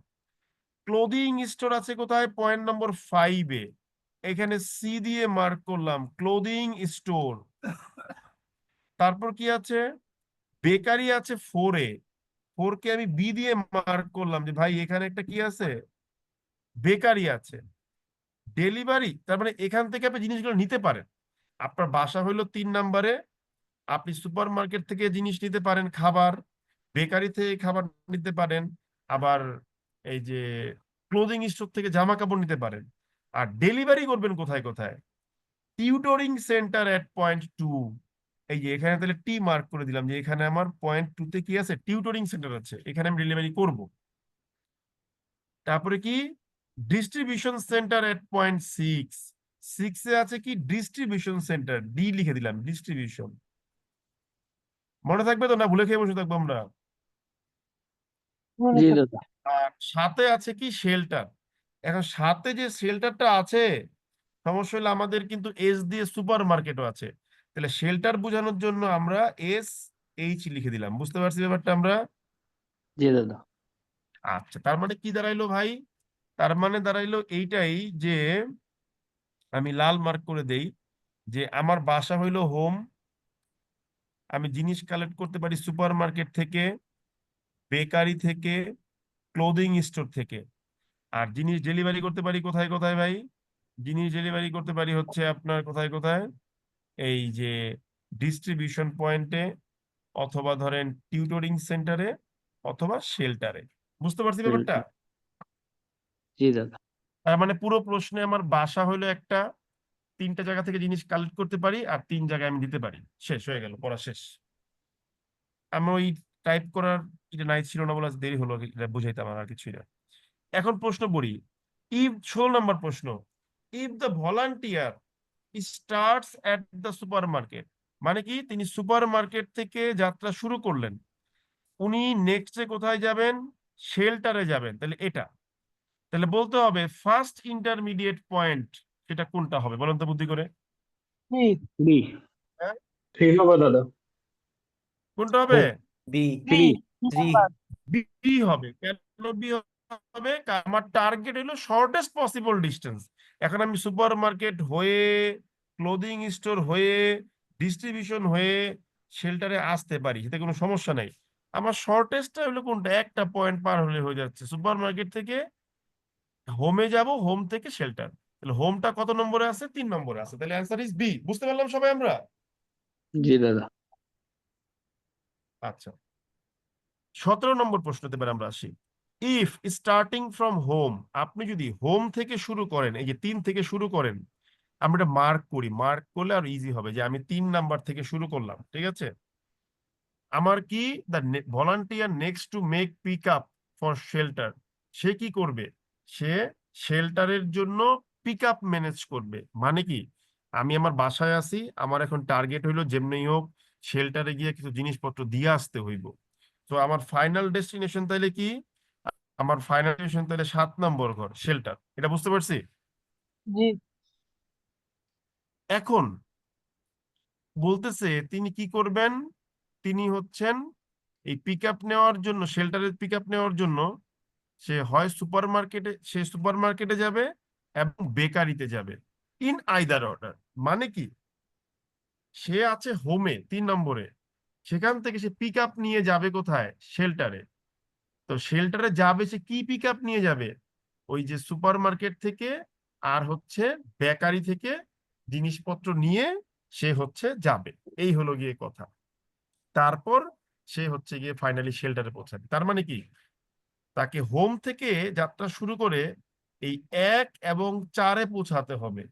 ক্লোদিং স্টোর আছে কোথায়? পয়েন্ট নম্বর 5-এ, এখানে সি দিয়ে মার্ক করলাম, ক্লোদিং স্টোর। তারপর কি আছে? বেকারি আছে 4-এ, 4-কে আমি বি দিয়ে মার্ক করলাম, যে ভাই এখানে একটা কি আছে? বেকারি আছে। ডেলিভারি, তার মানে এখান থেকে আপনি জিনিসগুলো নিতে পারেন। আপনার বাসা হইলো 3 নম্বরে, আপনি সুপার মার্কেট থেকে জিনিস নিতে পারেন, খাবার, বেকারি থেকে খাবার নিতে পারেন, আবার এই যে ক্লোদিং স্টোর থেকে জামা কাপড় নিতে পারেন। আর ডেলিভারি করবেন কোথায় কোথায়? টিউটরিং সেন্টার এট পয়েন্ট 2। এই যে এখানে তাহলে টি মার্ক করে দিলাম, যে এখানে আমার পয়েন্ট 2-তে কি আছে? টিউটরিং সেন্টার আছে, এখানে আমি ডেলিভারি করব। তারপরে কি? ডিস্ট্রিবিউশন সেন্টার এট পয়েন্ট 6 আছে কি? ডিস্ট্রিবিউশন সেন্টার, ডি লিখে দিলাম, ডিস্ট্রিবিউশন। মনে থাকবে তো, না ভুলে খেয়ে বসে থাকবো আমরা? মনে জি থাকবে। দাদা। আর 7-এ আছে কি? শেল্টার। এখন 7-এ যে শেল্টারটা আছে, সমস্যা হলো আমাদের কিন্তু এস দিয়ে সুপার মার্কেটও আছে, তাহলে শেল্টার বোঝানোর জন্য আমরা এস এইচ লিখে দিলাম। বুঝতে পারছি ব্যাপারটা আমরা? জি দাদা। আচ্ছা, তার মানে কি দাঁড়াইলো ভাই? তার মানে দাঁড়াইলো এইটাই, যে আমি লাল মার্ক করে দেই, যে আমার বাসা হইলো হোম, আমি জিনিস কালেক্ট করতে পারি সুপার মার্কেট থেকে, বেকারি থেকে, ক্লোদিং স্টোর থেকে। আর জিনিস ডেলিভারি করতে পারি কোথায় কোথায় ভাই? জিনিস ডেলিভারি করতে পারি হচ্ছে আপনার কোথায় কোথায়? এই যে ডিস্ট্রিবিউশন পয়েন্টে, অথবা ধরেন টিউটরিং সেন্টারে, অথবা শেল্টারে। বুঝতে পারছি ব্যাপারটা? জি দাদা। তার মানে পুরো প্রশ্নে আমার বাসা হলো একটা, 3টা জায়গা থেকে জিনিস কালেক্ট করতে পারি, আর 3 জায়গায় আমি দিতে পারি। শেষ হয়ে গেল, পড়া শেষ। আমি ওই টাইপ করার এটা নাই, ছিল না বলে আজ দেরি হলো, এটা বুঝাইতাম, আর কিছুই না। এখন প্রশ্ন পড়ি। ইফ 16 নম্বর প্রশ্ন, if the volunteer starts at the super market, মানে কি তিনি সুপার মার্কেট থেকে যাত্রা শুরু করলেন, উনি নেক্সটে কোথায় যাবেন? শেল্টারে যাবেন। তাহলে এটা, তাহলে বলতে হবে ফার্স্ট ইন্টারমিডিয়েট পয়েন্ট, সেটা কোনটা হবে বলেন তো বুদ্ধি করে? জি বি। হ্যাঁ, ঠিক হবে দাদা। কোনটা হবে? বি। বি 3। বি হবে। কেন বি হবে? কারণ আমার টার্গেট হলো শর্টেস্ট পসিবল ডিস্টেন্স। এখন আমি সুপার মার্কেট হয়ে, ক্লোদিং স্টোর হয়ে, ডিস্ট্রিবিউশন হয়ে শেল্টারে আসতে পারি, সেটা কোনো সমস্যা নাই। আমার শর্টেস্টটা হলো কোনটা, একটা পয়েন্ট পার হলে হয়ে যাচ্ছে। সুপার মার্কেট থেকে হোমে যাব, হোম থেকে শেল্টার। তাহলে হোমটা কত নম্বরে আছে? 3 নম্বরে আছে। তাহলে অ্যান্সার ইজ বি। বুঝতে পারলাম সবাই আমরা? জি দাদা। আচ্ছা, 17 নম্বর প্রশ্নতে এবার আমরা আসি। ইফ স্টার্টিং ফ্রম হোম, আপনি যদি হোম থেকে শুরু করেন, এই যে 3 থেকে শুরু করেন, আমরা এটা মার্ক করি, মার্ক করলে আর ইজি হবে যে আমি 3 নাম্বার থেকে শুরু করলাম, ঠিক আছে। আমার কি, the volunteer next to make pick up for shelter, সে কি করবে? সে শেল্টারের জন্য পিক আপ ম্যানেজ করবে। মানে কি, আমি আমার বাসায় আছি, আমার এখন টার্গেট হইলো যেমনি হোক শেল্টারে গিয়ে কিছু জিনিসপত্র দিয়ে আসতে হইব। তো আমার ফাইনাল ডেস্টিনেশন তাইলে কি? আমার ফাইনাল ডেস্টিনেশন তাইলে 7 নম্বর ঘর, শেল্টার। এটা বুঝতে পারছি? জি এখন বলতেছে তিনি কি করবেন, তিনি হচ্ছেন এই পিক আপ নেওয়ার জন্য, শেল্টারের পিক আপ নেওয়ার জন্য সে হয় সুপার মার্কেটে যাবে এবং বেকারিতে যাবে, ইন আইদার অর্ডার। মানে কি, সে আছে হোমে 3 নম্বরে, সেখান থেকে সে পিক আপ নিয়ে যাবে কোথায়? শেল্টারে। তো শেল্টারে যাবে, সে কি পিক আপ নিয়ে যাবে? ওই যে সুপার মার্কেট থেকে আর হচ্ছে বেকারি থেকে জিনিসপত্র নিয়ে সে হচ্ছে যাবে। এই হলো গিয়ে কথা। তারপর সে হচ্ছে গিয়ে ফাইনালি শেল্টারে পৌঁছাবে। তার মানে কি, তাকে হোম থেকে যাত্রা শুরু করে এই 1 এবং 4-এ পৌঁছাতে হবে।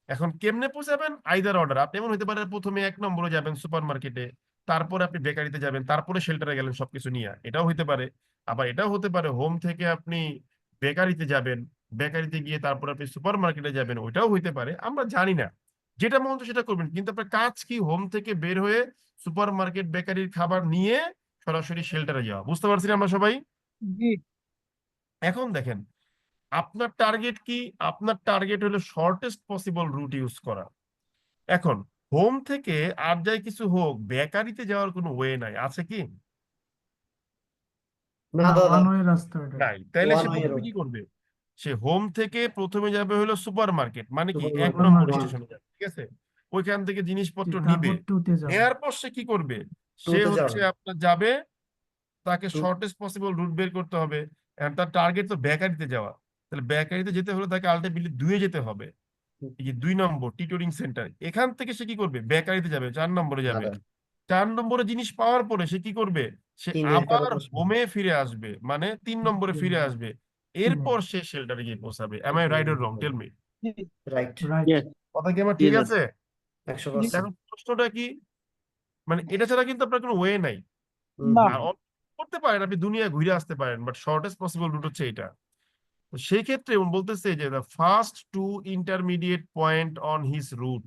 এখন কেমনে পৌঁছাবেন? Either order. আপনি এমন হতে পারে প্রথমে 1 নম্বরে যাবেন সুপার মার্কেটে, তারপরে আপনি বেকারিতে যাবেন, তারপরে শেল্টারে গেলেন সবকিছু নিয়ে, এটাও হতে পারে। আবার এটাও হতে পারে হোম থেকে আপনি বেকারিতে যাবেন, বেকারিতে গিয়ে তারপর আপনি সুপার মার্কেটে যাবেন, ওইটাও হইতে পারে, আমরা জানি না। যেটা মন চায় সেটা করবেন, কিন্তু আপনার কাজ কি? হোম থেকে বের হয়ে সুপার মার্কেট বেকারির খাবার নিয়ে সরাসরি শেল্টারে যাওয়া। বুঝতে পারছি না আমরা সবাই? জি এখন দেখেন, আপনার টার্গেট কি? আপনার টার্গেট হলো শর্টেস্ট পসিবল রুট ইউজ করা। এখন হোম থেকে আর যাই কিছু হোক, বেকারিতে যাওয়ার কোনো ওয়ে নাই, আছে কি? না না, দাদা, ওয়ান ওয়ে রাস্তা ওটা। নাই। তাইলে ওয়ান সে ওয়ে প্রথমে রোড, কি করবে? সে হোম থেকে প্রথমে যাবে হলো সুপার মার্কেট, মানে কি সুপার 1 সুপার নম্বর মার্কেট। স্টেশনে যাবে, ঠিক আছে। ওইখান থেকে জি, জিনিসপত্র নিবে, তারপর টুতে যাবে। নেয়ার পর সে কি করবে? সে টুতে হচ্ছে যাবে। আপনার যাবে, তাকে টু শর্টেস্ট পসিবল রুট বের করতে হবে। আর তার টার্গেট তো বেকারিতে যাওয়া, তাহলে বেকারিতে যেতে হলে তাকে আলটিমেটলি 2-এ যেতে হবে। এই যে 2 নম্বর টিটোরিং সেন্টার, এখান থেকে সে কি করবে? বেকারিতে যাবে, 4 নম্বরে যাবে। যাবে। 4 নম্বরে জিনিস পাওয়ার পরে সে কি করবে? সে 3-এ আবার ফেরত আসবে। হোমে ফিরে আসবে, মানে 3 নম্বরে ফিরে আসবে। এরপর সে শেল্টারে গিয়ে পৌঁছাবে। Am I right or wrong? Tell me. জি রাইট, রাইট। Yes, কথা কি আমার জি ঠিক দাদা। আছে? 100%। এখন প্রশ্নটা কি, মানে এটা ছাড়া কিন্তু আপনার কোনো ওয়ে নাই। না আর করতে পারেন, আপনি দুনিয়া ঘুরে আসতে পারেন, বাট শর্টেস্ট পসিবল রুট হচ্ছে এটা। তো সেই ক্ষেত্রে উনি বলতেছে যে the first 2 intermediate point on his route,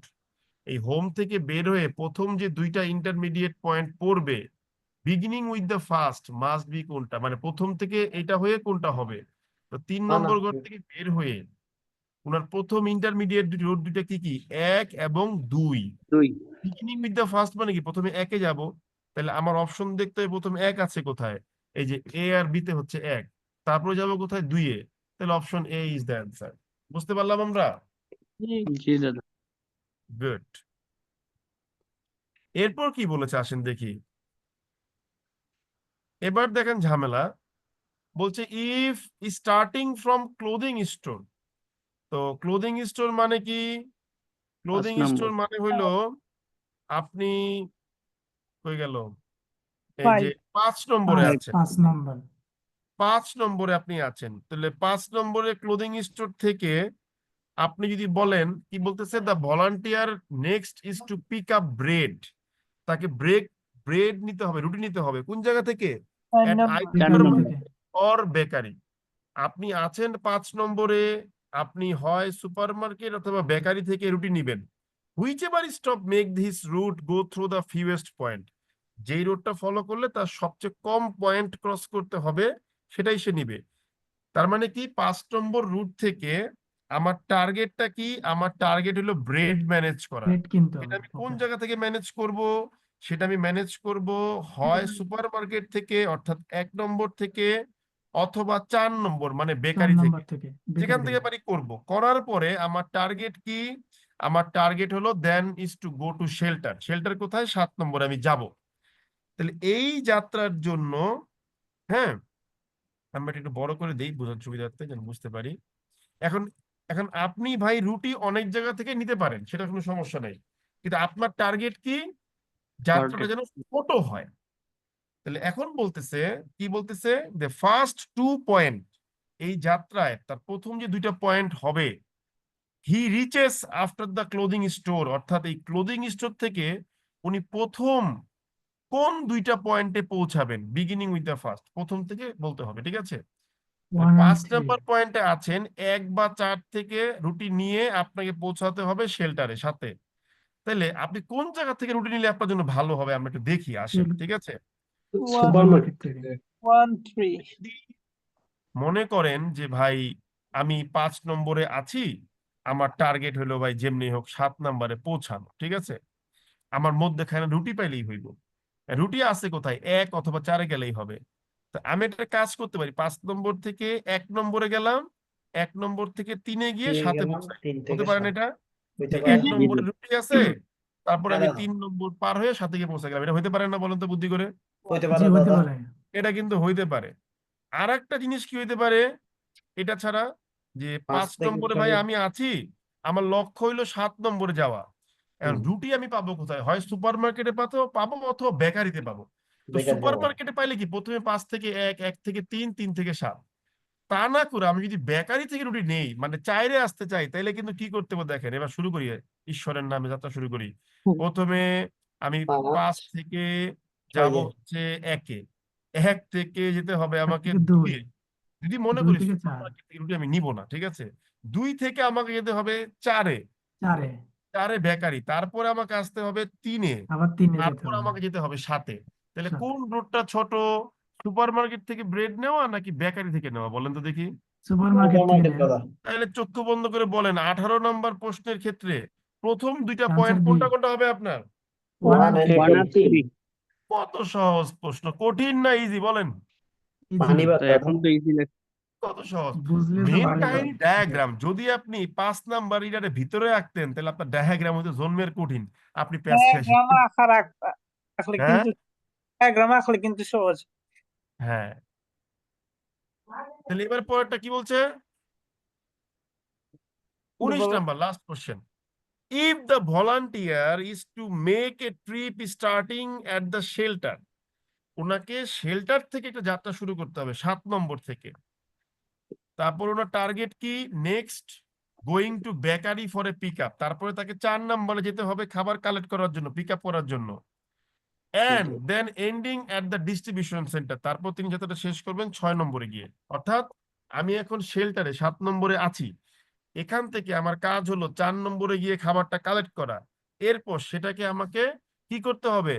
এই হোম থেকে বের হয়ে প্রথম যে 2টা ইন্টারমিডিয়েট পয়েন্ট পড়বে, beginning with the first must be কোনটা, মানে প্রথম থেকে এটা হয়ে কোনটা হবে? তো 3 না না, নম্বর ঘর থেকে বের হয়ে উনার প্রথম ইন্টারমিডিয়েট রুট দুইটা কি কি? 1 এবং 2। 2। বিগিনিং উইথ দ্য ফার্স্ট মানে কি, প্রথমে 1-এ যাব, তাহলে আমার অপশন দেখতে হবে প্রথমে 1 আছে কোথায়, এই যে এ আর বি তে হচ্ছে 1, তারপরে যাব কোথায়? 2-এ। তাহলে option A is the answer. বুঝতে পারলাম আমরা? জি জি দাদা। গুড। এরপর কি বলেছে আসেন দেখি। এবার দেখেন ঝামেলা, বলছে if starting from clothing store. তো ক্লোদিং স্টোর মানে কি? 5 ক্লোদিং নম্বর। স্টোর মানে হইলো আপনি, কই গেল, এই যে 5 5 নম্বরে Five. আছেন। 5 নম্বর। 5 নম্বরে আপনি আছেন, তাহলে 5 নম্বরে ক্লোদিং স্টোর থেকে আপনি যদি বলেন, কি বলতেছে, the volunteer next is to pick up bread, তাকে ব্রেড নিতে হবে, রুটি নিতে হবে কোন জায়গা থেকে? 4 এট নম্বর আইদার 4 নম্বর। থেকে। Or bakery. আপনি আছেন 5 নম্বরে, আপনি হয় সুপার মার্কেট অথবা বেকারি থেকে রুটি নিবেন। Which ever stop make this route go through the fewest point, যেই রুটটা ফলো করলে তার সবচেয়ে কম পয়েন্ট ক্রস করতে হবে সেটাই সে নিবে। তার মানে কি, 5 নম্বর রুট থেকে আমার টার্গেটটা কি? আমার টার্গেট হলো ব্রেড ম্যানেজ করা। রেট কিনতে এটা হবে। আমি কোন ওকে। জায়গা থেকে ম্যানেজ করব? সেটা আমি ম্যানেজ করব হয় সুপার মার্কেট থেকে, অর্থাৎ 1 নম্বর থেকে, অথবা 4 নম্বর মানে 4 বেকারি থেকে। নম্বর থেকে, যেখান বেকারি থেকে থেকে। পারি করব। করার পরে আমার টার্গেট কি? আমার টার্গেট হলো then is to go to shelter. Shelter কোথায়? 7 নম্বরে আমি যাব। তাহলে এই যাত্রার জন্য, হ্যাঁ, আমরা এটা একটু বড় করে দেই বোঝার সুবিধার্থে যেন বুঝতে পারি। এখন এখন আপনি ভাই রুটি অনেক জায়গা থেকে নিতে পারেন, সেটা কোনো সমস্যা নেই, কিন্তু আপনার টার্গেট কি? যাত্রাটা যেন ছোট হয়। তাহলে এখন বলতেছে, কি বলতেছে, দ্য ফার্স্ট 2 পয়েন্ট, এই যাত্রায় তার প্রথম যে 2টা পয়েন্ট হবে, he reaches after the clothing store, অর্থাৎ এই ক্লোদিং স্টোর থেকে উনি প্রথম কোন 2টা পয়েন্টে পৌঁছাবেন, বিগিনিং উইথ দ্য ফার্স্ট, প্রথম থেকে বলতে হবে, ঠিক আছে? 1 and 5 3 নাম্বার পয়েন্টে আছেন, 1 বা 4 থেকে রুটি নিয়ে আপনাকে পৌঁছাতে হবে শেল্টারে সাথে। তাহলে আপনি কোন জায়গা থেকে রুটি নিলে আপনার জন্য ভালো হবে আমরা একটু দেখি, আসেন, ঠিক আছে? সুপারমার্কেট থেকে। 1 3 যদি মনে করেন যে ভাই আমি 5 নম্বরে আছি, আমার টার্গেট হলো ভাই যেমনি হোক 7 নম্বরে পৌঁছানো, ঠিক আছে? আমার মধ্যেখানে রুটি পাইলেই হইব। রুটি আছে কোথায়? 1 অথবা 4-এ গেলেই হবে। তো আমি একটা কাজ করতে পারি, 5 নম্বর থেকে 1 নম্বরে গেলাম, 1 নম্বর থেকে 3-এ গিয়ে 3 7-এ গেলাম, পৌঁছাই। 3 হতে থেকে পারেন 7 এটা? হইতে যে পারে। 1 নম্বরে রুটি আছে, তারপর হ্যাঁ আমি দাদা, 3 নম্বর পার হয়ে 7-এ গিয়ে পৌঁছে গেলাম। এটা হইতে পারে না বলেন তো বুদ্ধি করে? হইতে জি পারে হতে দাদা। পারে। এটা কিন্তু হইতে পারে। আর একটা জিনিস কি হইতে পারে এটা ছাড়া, যে 5 5 থেকে নম্বরে ভাই আমি আছি, আমার লক্ষ্য হইলো 7 নম্বরে যাওয়া। এখন রুটি আমি পাবো কোথায়? হয় সুপার মার্কেটে পাবো অথবা বেকারিতে পাবো। তো বেকার সুপার যাবো। মার্কেটে পাইলে কি প্রথমে 5 থেকে 1, 1 থেকে 3, 3 থেকে 7, তা না করে আমি যদি বেকারি থেকে রুটি নেই, মানে চাইরে আসতে চাই, তাইলে কিন্তু কি করতে হবে দেখেন। এবার শুরু করি, ঈশ্বরের নামে যাত্রা শুরু করি। প্রথমে আমি 5 থেকে যাব 6-এ, হচ্ছে 1-এ, 1 থেকে যেতে হবে 1 আমাকে থেকে 2, 2-এ। যদি মনে 2 করি থেকে সুপার 4, মার্কেট থেকে রুটি আমি নিব না, ঠিক আছে, 2 থেকে আমাকে যেতে হবে 4-এ, 4-এ, 4-এ বেকারি, তারপরে আমাকে আসতে হবে 3-এ, আবার 3-এ যেতে তারপর হবে। আমাকে যেতে হবে 7-এ। তাহলে 7-এ। কোন রুটটা ছোট, সুপার মার্কেট থেকে ব্রেড নেওয়া নাকি বেকারি থেকে নেওয়া, বলেন তো দেখি? সুপারমার্কেট থেকে সুপারমার্কেট নেন। দাদা। তাহলে চক্ষু বন্ধ করে বলেন, 18 নম্বর প্রশ্নের ক্ষেত্রে প্রথম 2টা আনসার পয়েন্ট বি, কোনটা কোনটা হবে আপনার? 1 1 and and 3। 3 কত সহজ প্রশ্ন, কঠিন না ইজি বলেন? ইজি, মানিবার তো দাদা। এখন তো ইজি লাগছে। কত সহজ। বুঝলে তো মেন ভালোই কাহিনী লাগে। ডায়াগ্রাম, যদি আপনি 5 নাম্বার এটারে ভিতরে আঁকতেন তাহলে আপনার ডায়াগ্রাম হতে জন্মের কঠিন, আপনি প্যাচ খাইছেন। ডায়াগ্রাম আঁকা আঁকলে হ্যাঁ কিন্তু ডায়াগ্রাম আঁকলে কিন্তু সহজ। হ্যাঁ, তাহলে এবার পরেরটা কি বলছে? 19 number last question. If the volunteer is two make a trip starting at the shelter, ওনাকে শেল্টার থেকে একটা যাত্রা শুরু করতে হবে 7 নম্বর থেকে। তারপর ওনার টার্গেট কি? Next going to bakery for a pick up, তারপরে তাকে 4 নম্বরে যেতে হবে খাবার কালেক্ট করার জন্য, পিক আপ করার জন্য। And then ending at the distribution centre, তারপর তিনি যাত্রাটা শেষ করবেন 6 নম্বরে গিয়ে। অর্থাৎ আমি এখন শেল্টারে 7 নম্বরে আছি, এখান থেকে আমার কাজ হলো 4 নম্বরে গিয়ে খাবারটা কালেক্ট করা, এরপর সেটাকে আমাকে কি করতে হবে?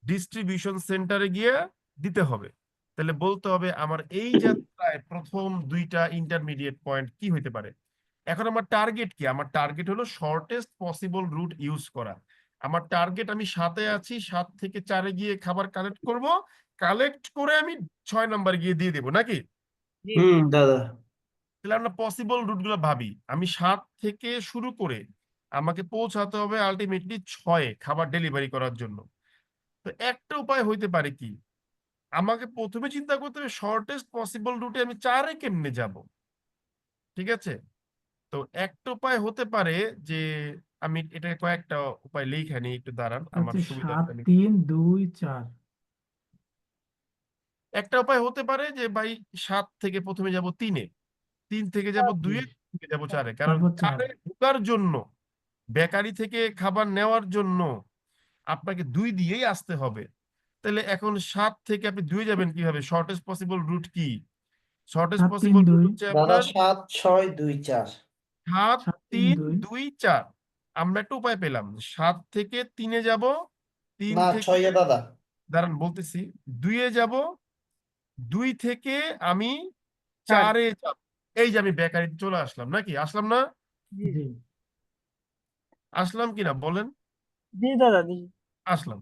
ডিস্ট্রিবিউশন সেন্টারে গিয়ে দিতে হবে। তাহলে বলতে হবে আমার এই যাত্রায় প্রথম 2টা ইন্টারমিডিয়েট পয়েন্ট কি হইতে পারে। এখন আমার টার্গেট কি? আমার টার্গেট হলো শর্টেস্ট পসিবল রুট ইউজ করা। আমার টার্গেট, আমি 7-এ আছি, 7 থেকে 4-এ গিয়ে খাবার কালেক্ট করব, কালেক্ট করে আমি 6 নাম্বার গিয়ে দিয়ে দেবো নাকি? দাদা। তাহলে আমরা পসিবল রুটগুলো ভাবি। আমি 7 থেকে শুরু করে আমাকে পৌঁছাতে হবে আলটিমেটলি 6-এ খাবার ডেলিভারি করার জন্য। তো একটা উপায় হইতে পারে কি, আমাকে প্রথমে চিন্তা করতে হবে শর্টেস্ট পসিবল রুটে আমি 4-এ কেমনে যাব, ঠিক আছে? তো একটা উপায় হতে পারে যে, আমি এটা কয়েকটা উপায় লিখে নিই, একটু দাঁড়ান আমার হচ্ছে 7, সুবিধার্থে। 3, 2, 4। একটা উপায় হতে পারে যে ভাই 7 থেকে প্রথমে যাব 3-এ, 3 থেকে যাব 2-এ, থেকে যাব 4-এ, কারণ তারপর 4। 4-এ ঢোকার জন্য, বেকারি থেকে খাবার নেওয়ার জন্য আপনাকে 2 দিয়েই আসতে হবে। তাহলে এখন 7 থেকে আপনি 2 যাবেন কিভাবে? শর্টেস্ট পসিবল রুট কি? শর্টেস্ট 7, 3, পসিবল রুট 2, হচ্ছে দাদা আপনার 7 6 2 4। 7 7, 3, 3 2, 2 4। আমরা একটা উপায় পেলাম, 7 থেকে 3-এ যাব, 3 না থেকে 6-এ দাদা। দাঁড়ান বলতেছি, 2-এ যাব, 2 থেকে আমি 4 4-এ যাব। এই যে আমি বেকারিতে চলে আসলাম, নাকি আসলাম না? জি জি, আসলাম কিনা বলেন? জি দাদা জি। আসলাম।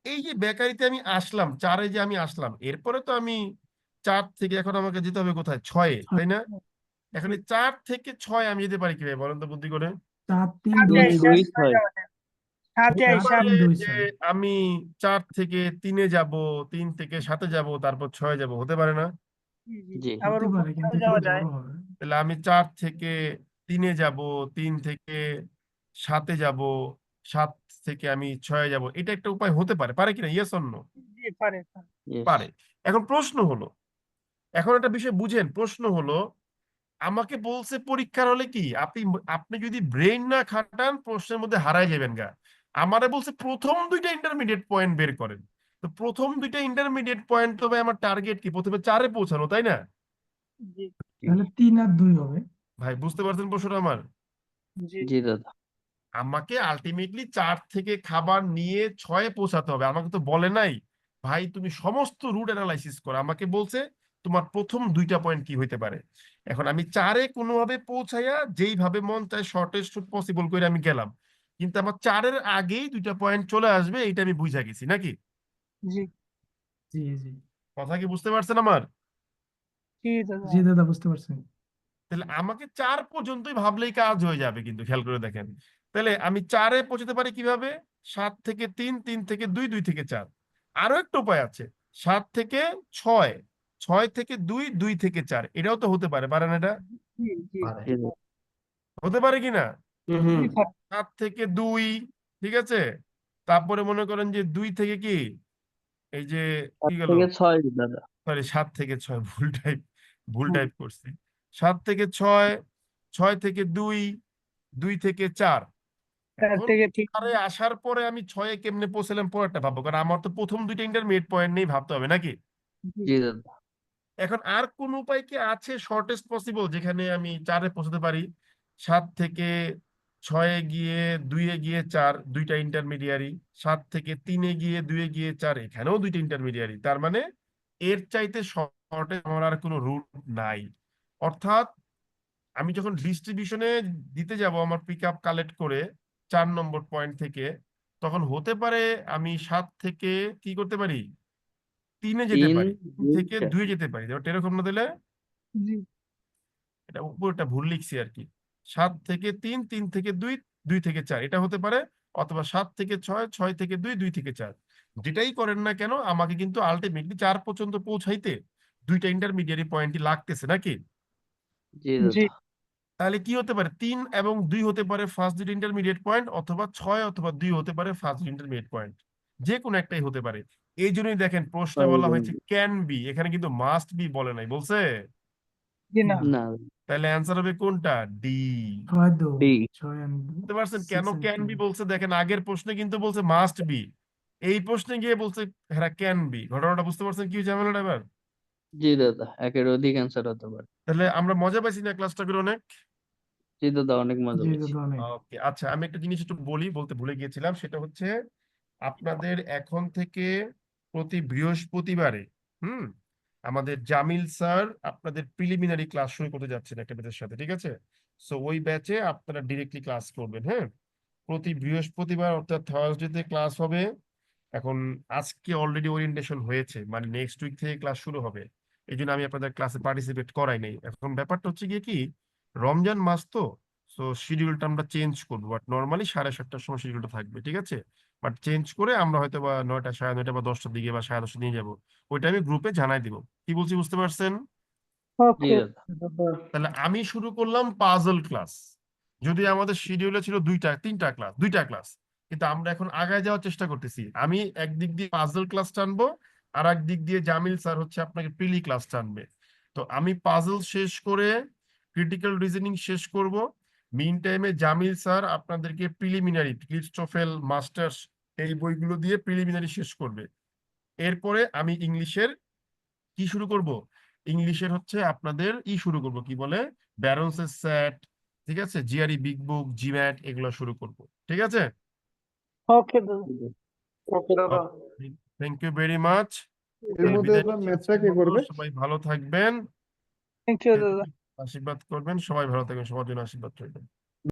এই যে বেকারিতে আমি আসলাম, 4-এ যে আমি আসলাম, এরপরে তো আমি 4 থেকে এখন আমাকে যেতে হবে কোথায়? 6-এ, তাই না? এখন এই 4 থেকে 6 আমি যেতে পারি কিভাবে বলেন তো বুদ্ধি করে? 4, 3, 2, 4 2 দিয়ে 6। 2 6 সাথে হতে আইসা পারে 3 2 যে 6 আমি 4 থেকে 3-এ যাব, 3 থেকে 7-এ যাব, তারপর 6-এ যাব, হতে পারে না? জি জি জি আবার হতে পারে, কিন্তু উপরে একটু যাওয়া যায়। বড় হবে। তাহলে আমি 4 থেকে 3-এ যাব, 3 থেকে 7-এ যাব, 7 থেকে আমি 6-এ যাব। এটা একটা উপায় হতে পারে, পারে কিনা? Yes or no? জি পারে পারে। ইয়েস পারে। এখন প্রশ্ন হলো, এখন একটা বিষয় বুঝেন, প্রশ্ন হলো আমাকে বলছে পরীক্ষার হলে কি আপনি আপনি যদি ব্রেইন না খাটান প্রশ্নের মধ্যে হারাই যাবেন গা। আমারে বলছে প্রথম 2টা ইন্টারমিডিয়েট পয়েন্ট বের করেন। তো প্রথম 2টা ইন্টারমিডিয়েট পয়েন্ট তো ভাই আমার টার্গেট কি প্রথমে 4-এ পৌঁছানো, তাই না? জি তাহলে 3 আর 2 হবে। ভাই বুঝতে পারছেন প্রশ্নটা আমার? জি জি দাদা আমাকে আলটিমেটলি 4 থেকে খাবার নিয়ে 6-এ পৌঁছাতে হবে। আমাকে তো বলে নাই ভাই তুমি সমস্ত রুট অ্যানালাইসিস করো, আমাকে বলছে তোমার প্রথম 2টা পয়েন্ট কি হইতে পারে। এখন আমি 4-এ কোনোভাবে পৌঁছাইয়া যেইভাবে মন চায় শর্টেস্ট পসিবল করে আমি গেলাম, কিন্তু আমার 4-এর আগেই 2টা পয়েন্ট চলে আসবে এটা আমি বুঝা গেছি নাকি? জি জি জি কথা কি বুঝতে পারছেন আমার? জি দাদা। জি দাদা, বুঝতে পারছেন। তাহলে আমাকে 4 পর্যন্তই ভাবলেই কাজ হয়ে যাবে, কিন্তু খেয়াল করে দেখেন তাহলে আমি 4-এ পৌঁছতে পারি কিভাবে? 7 থেকে 3, 3 থেকে 2, 2 থেকে 4। আরো একটা উপায় আছে, 7 থেকে 6, 6 থেকে 2, 2 থেকে 4। এটাও তো হতে পারে, পারে না এটা? জি জি পারে। জি দাদা হতে পারে কিনা? হুম জি পারে। 7 থেকে 2, ঠিক আছে, তারপরে মনে করেন যে 2 থেকে কি এই যে কি 7 গেল, থেকে 6 দাদা সরি 7 থেকে 6, ভুল টাইপ করছি। 7 থেকে 6, 6 থেকে 2, 2 থেকে 4। তার এখন থেকে ঠিক। 4-এ আসার পরে আমি 6-এ কেমনে পৌঁছালাম পরেরটা ভাববো, কারণ আমার তো প্রথম 2টা ইন্টারমিডিয়েট পয়েন্ট নেই ভাবতে হবে নাকি? জি জি দাদা এখন আর কোন উপায় কি আছে শর্টেস্ট পসিবল যেখানে আমি 4-এ পৌঁছাতে পারি? 7 থেকে 6-এ গিয়ে 2-এ গিয়ে 4, 2টা ইন্টারমিডিয়ারি। 7 থেকে 3-এ গিয়ে 2-এ গিয়ে 4, এখানেও 2টা ইন্টারমিডিয়ারি। তার মানে এর চাইতে শর্টে আমার আর কোনো রুট নাই। অর্থাৎ আমি যখন ডিস্ট্রিবিউশনে দিতে যাব আমার পিক আপ কালেক্ট করে 4 নম্বর পয়েন্ট থেকে, তখন হতে পারে আমি 7 থেকে কি করতে পারি? 3-এ যেতে 3 পারি, 3 2 থেকে 2-এ যেতে পারি। ব্যাপারটা এরকম না দিলে? জি এটা উপরটা ভুল লিখছি আর কি। 7 থেকে 3, 3 থেকে 2, 2 থেকে 4 এটা হতে পারে, অথবা 7 থেকে 6, 6 থেকে 2, 2 থেকে 4। যেটাই করেন না কেন আমাকে কিন্তু আলটিমেটলি 4 পর্যন্ত পৌঁছাইতে 2টা ইন্টারমিডিয়ারি পয়েন্টই লাগতেছে নাকি? জি জি দাদা তাহলে কি হতে পারে? 3 এবং 2 হতে পারে ফার্স্ট 2টা ইন্টারমিডিয়েট পয়েন্ট, অথবা 6 অথবা 2 হতে পারে ফার্স্ট ইন্টারমিডিয়েট পয়েন্ট। যে কোনো একটাই হতে পারে। এই জন্যই দেখেন প্রশ্নে বলা হয়েছে ক্যান বি, এখানে কিন্তু মাস্ট বি বলে নাই, বলছে? জি না। না তাহলে অ্যান্সার হবে কোনটা? ডি। 6 2 ডি 6 and বুঝতে পারছেন 6 কেন and ক্যান 2। বি বলছে? দেখেন আগের প্রশ্নে কিন্তু বলছে মাস্ট বি, এই প্রশ্নে গিয়ে বলছে হ্যাঁ ক্যান বি। ঘটনাটা বুঝতে পারছেন কি ঝামেলাটা এবার? জি দাদা একের অধিক অ্যান্সার হতে পারে তাহলে আমরা মজা পাইছি না ক্লাসটা করে অনেক? জি দাদা অনেক মজা জি পেয়েছি দাদা, অনেক। ওকে, আচ্ছা আমি একটা জিনিস একটু বলি, বলতে ভুলে গিয়েছিলাম, সেটা হচ্ছে আপনাদের এখন থেকে প্রতি বৃহস্পতিবারে হুম আমাদের জামিল স্যার আপনাদের প্রিলিমিনারি ক্লাস শুরু করতে যাচ্ছেন একটা ব্যাচের সাথে, ঠিক আছে? সো ওই ব্যাচে আপনারা ডিরেক্টলি ক্লাস করবেন, হ্যাঁ? প্রতি বৃহস্পতিবার অর্থাৎ থার্সডেতে ক্লাস হবে। এখন আজকে অলরেডি ওরিয়েন্টেশন হয়েছে, মানে নেক্সট উইক থেকে ক্লাস শুরু হবে। এই জন্য আমি আপনাদের ক্লাসে পার্টিসিপেট করাই নাই। এখন ব্যাপারটা হচ্ছে গিয়ে কি, রমজান মাস তো, সো শিডিউলটা আমরা চেঞ্জ করবো, বাট নর্মালি 7:30টার সময় শিডিউলটা থাকবে, ঠিক আছে? বাট চেঞ্জ করে আমরা হয়তো বা 9টা 9:30 বা 10টার দিকে বা 10:30 নিয়ে যাবো। ওইটা আমি গ্রুপে জানাই দিব। কি বলছি বুঝতে পারছেন? জি ওকে দাদা তাহলে আমি শুরু করলাম পাজল ক্লাস, যদি আমাদের শিডিউলে ছিল 3টা ক্লাস, 2টা ক্লাস, কিন্তু আমরা এখন আগায় যাওয়ার চেষ্টা করতেছি। আমি একদিক দিয়ে পাজল ক্লাস টানবো, আর একদিক দিয়ে জামিল স্যার হচ্ছে আপনাকে প্রিলি ক্লাস টানবে। তো আমি পাজল শেষ করে ক্রিটিক্যাল রিজনিং শেষ করব, মিন টাইমে জামিল স্যার আপনাদেরকে প্রিলিমিনারি ক্রিস্টোফেল মাস্টার্স এই বইগুলো দিয়ে প্রিলিমিনারি শেষ করবে। এরপরে আমি ইংলিশের কি শুরু করব? ইংলিশের হচ্ছে আপনাদের শুরু করব, কি বলে, ব্যারন্সের সেট, ঠিক আছে, জিআরই বিগ বুক, জিম্যাট, এগুলো শুরু করব, ঠিক আছে? ওকে দাদা। ওকে দাদা। Thank you very much. এর মধ্যে আপনার ম্যাথটা কে করবে? সবাই ভালো থাকবেন, থ্যাংক ইউ দাদা। আশীর্বাদ করবেন, সবাই ভালো থাকবেন, সবার জন্য আশীর্বাদ করবেন।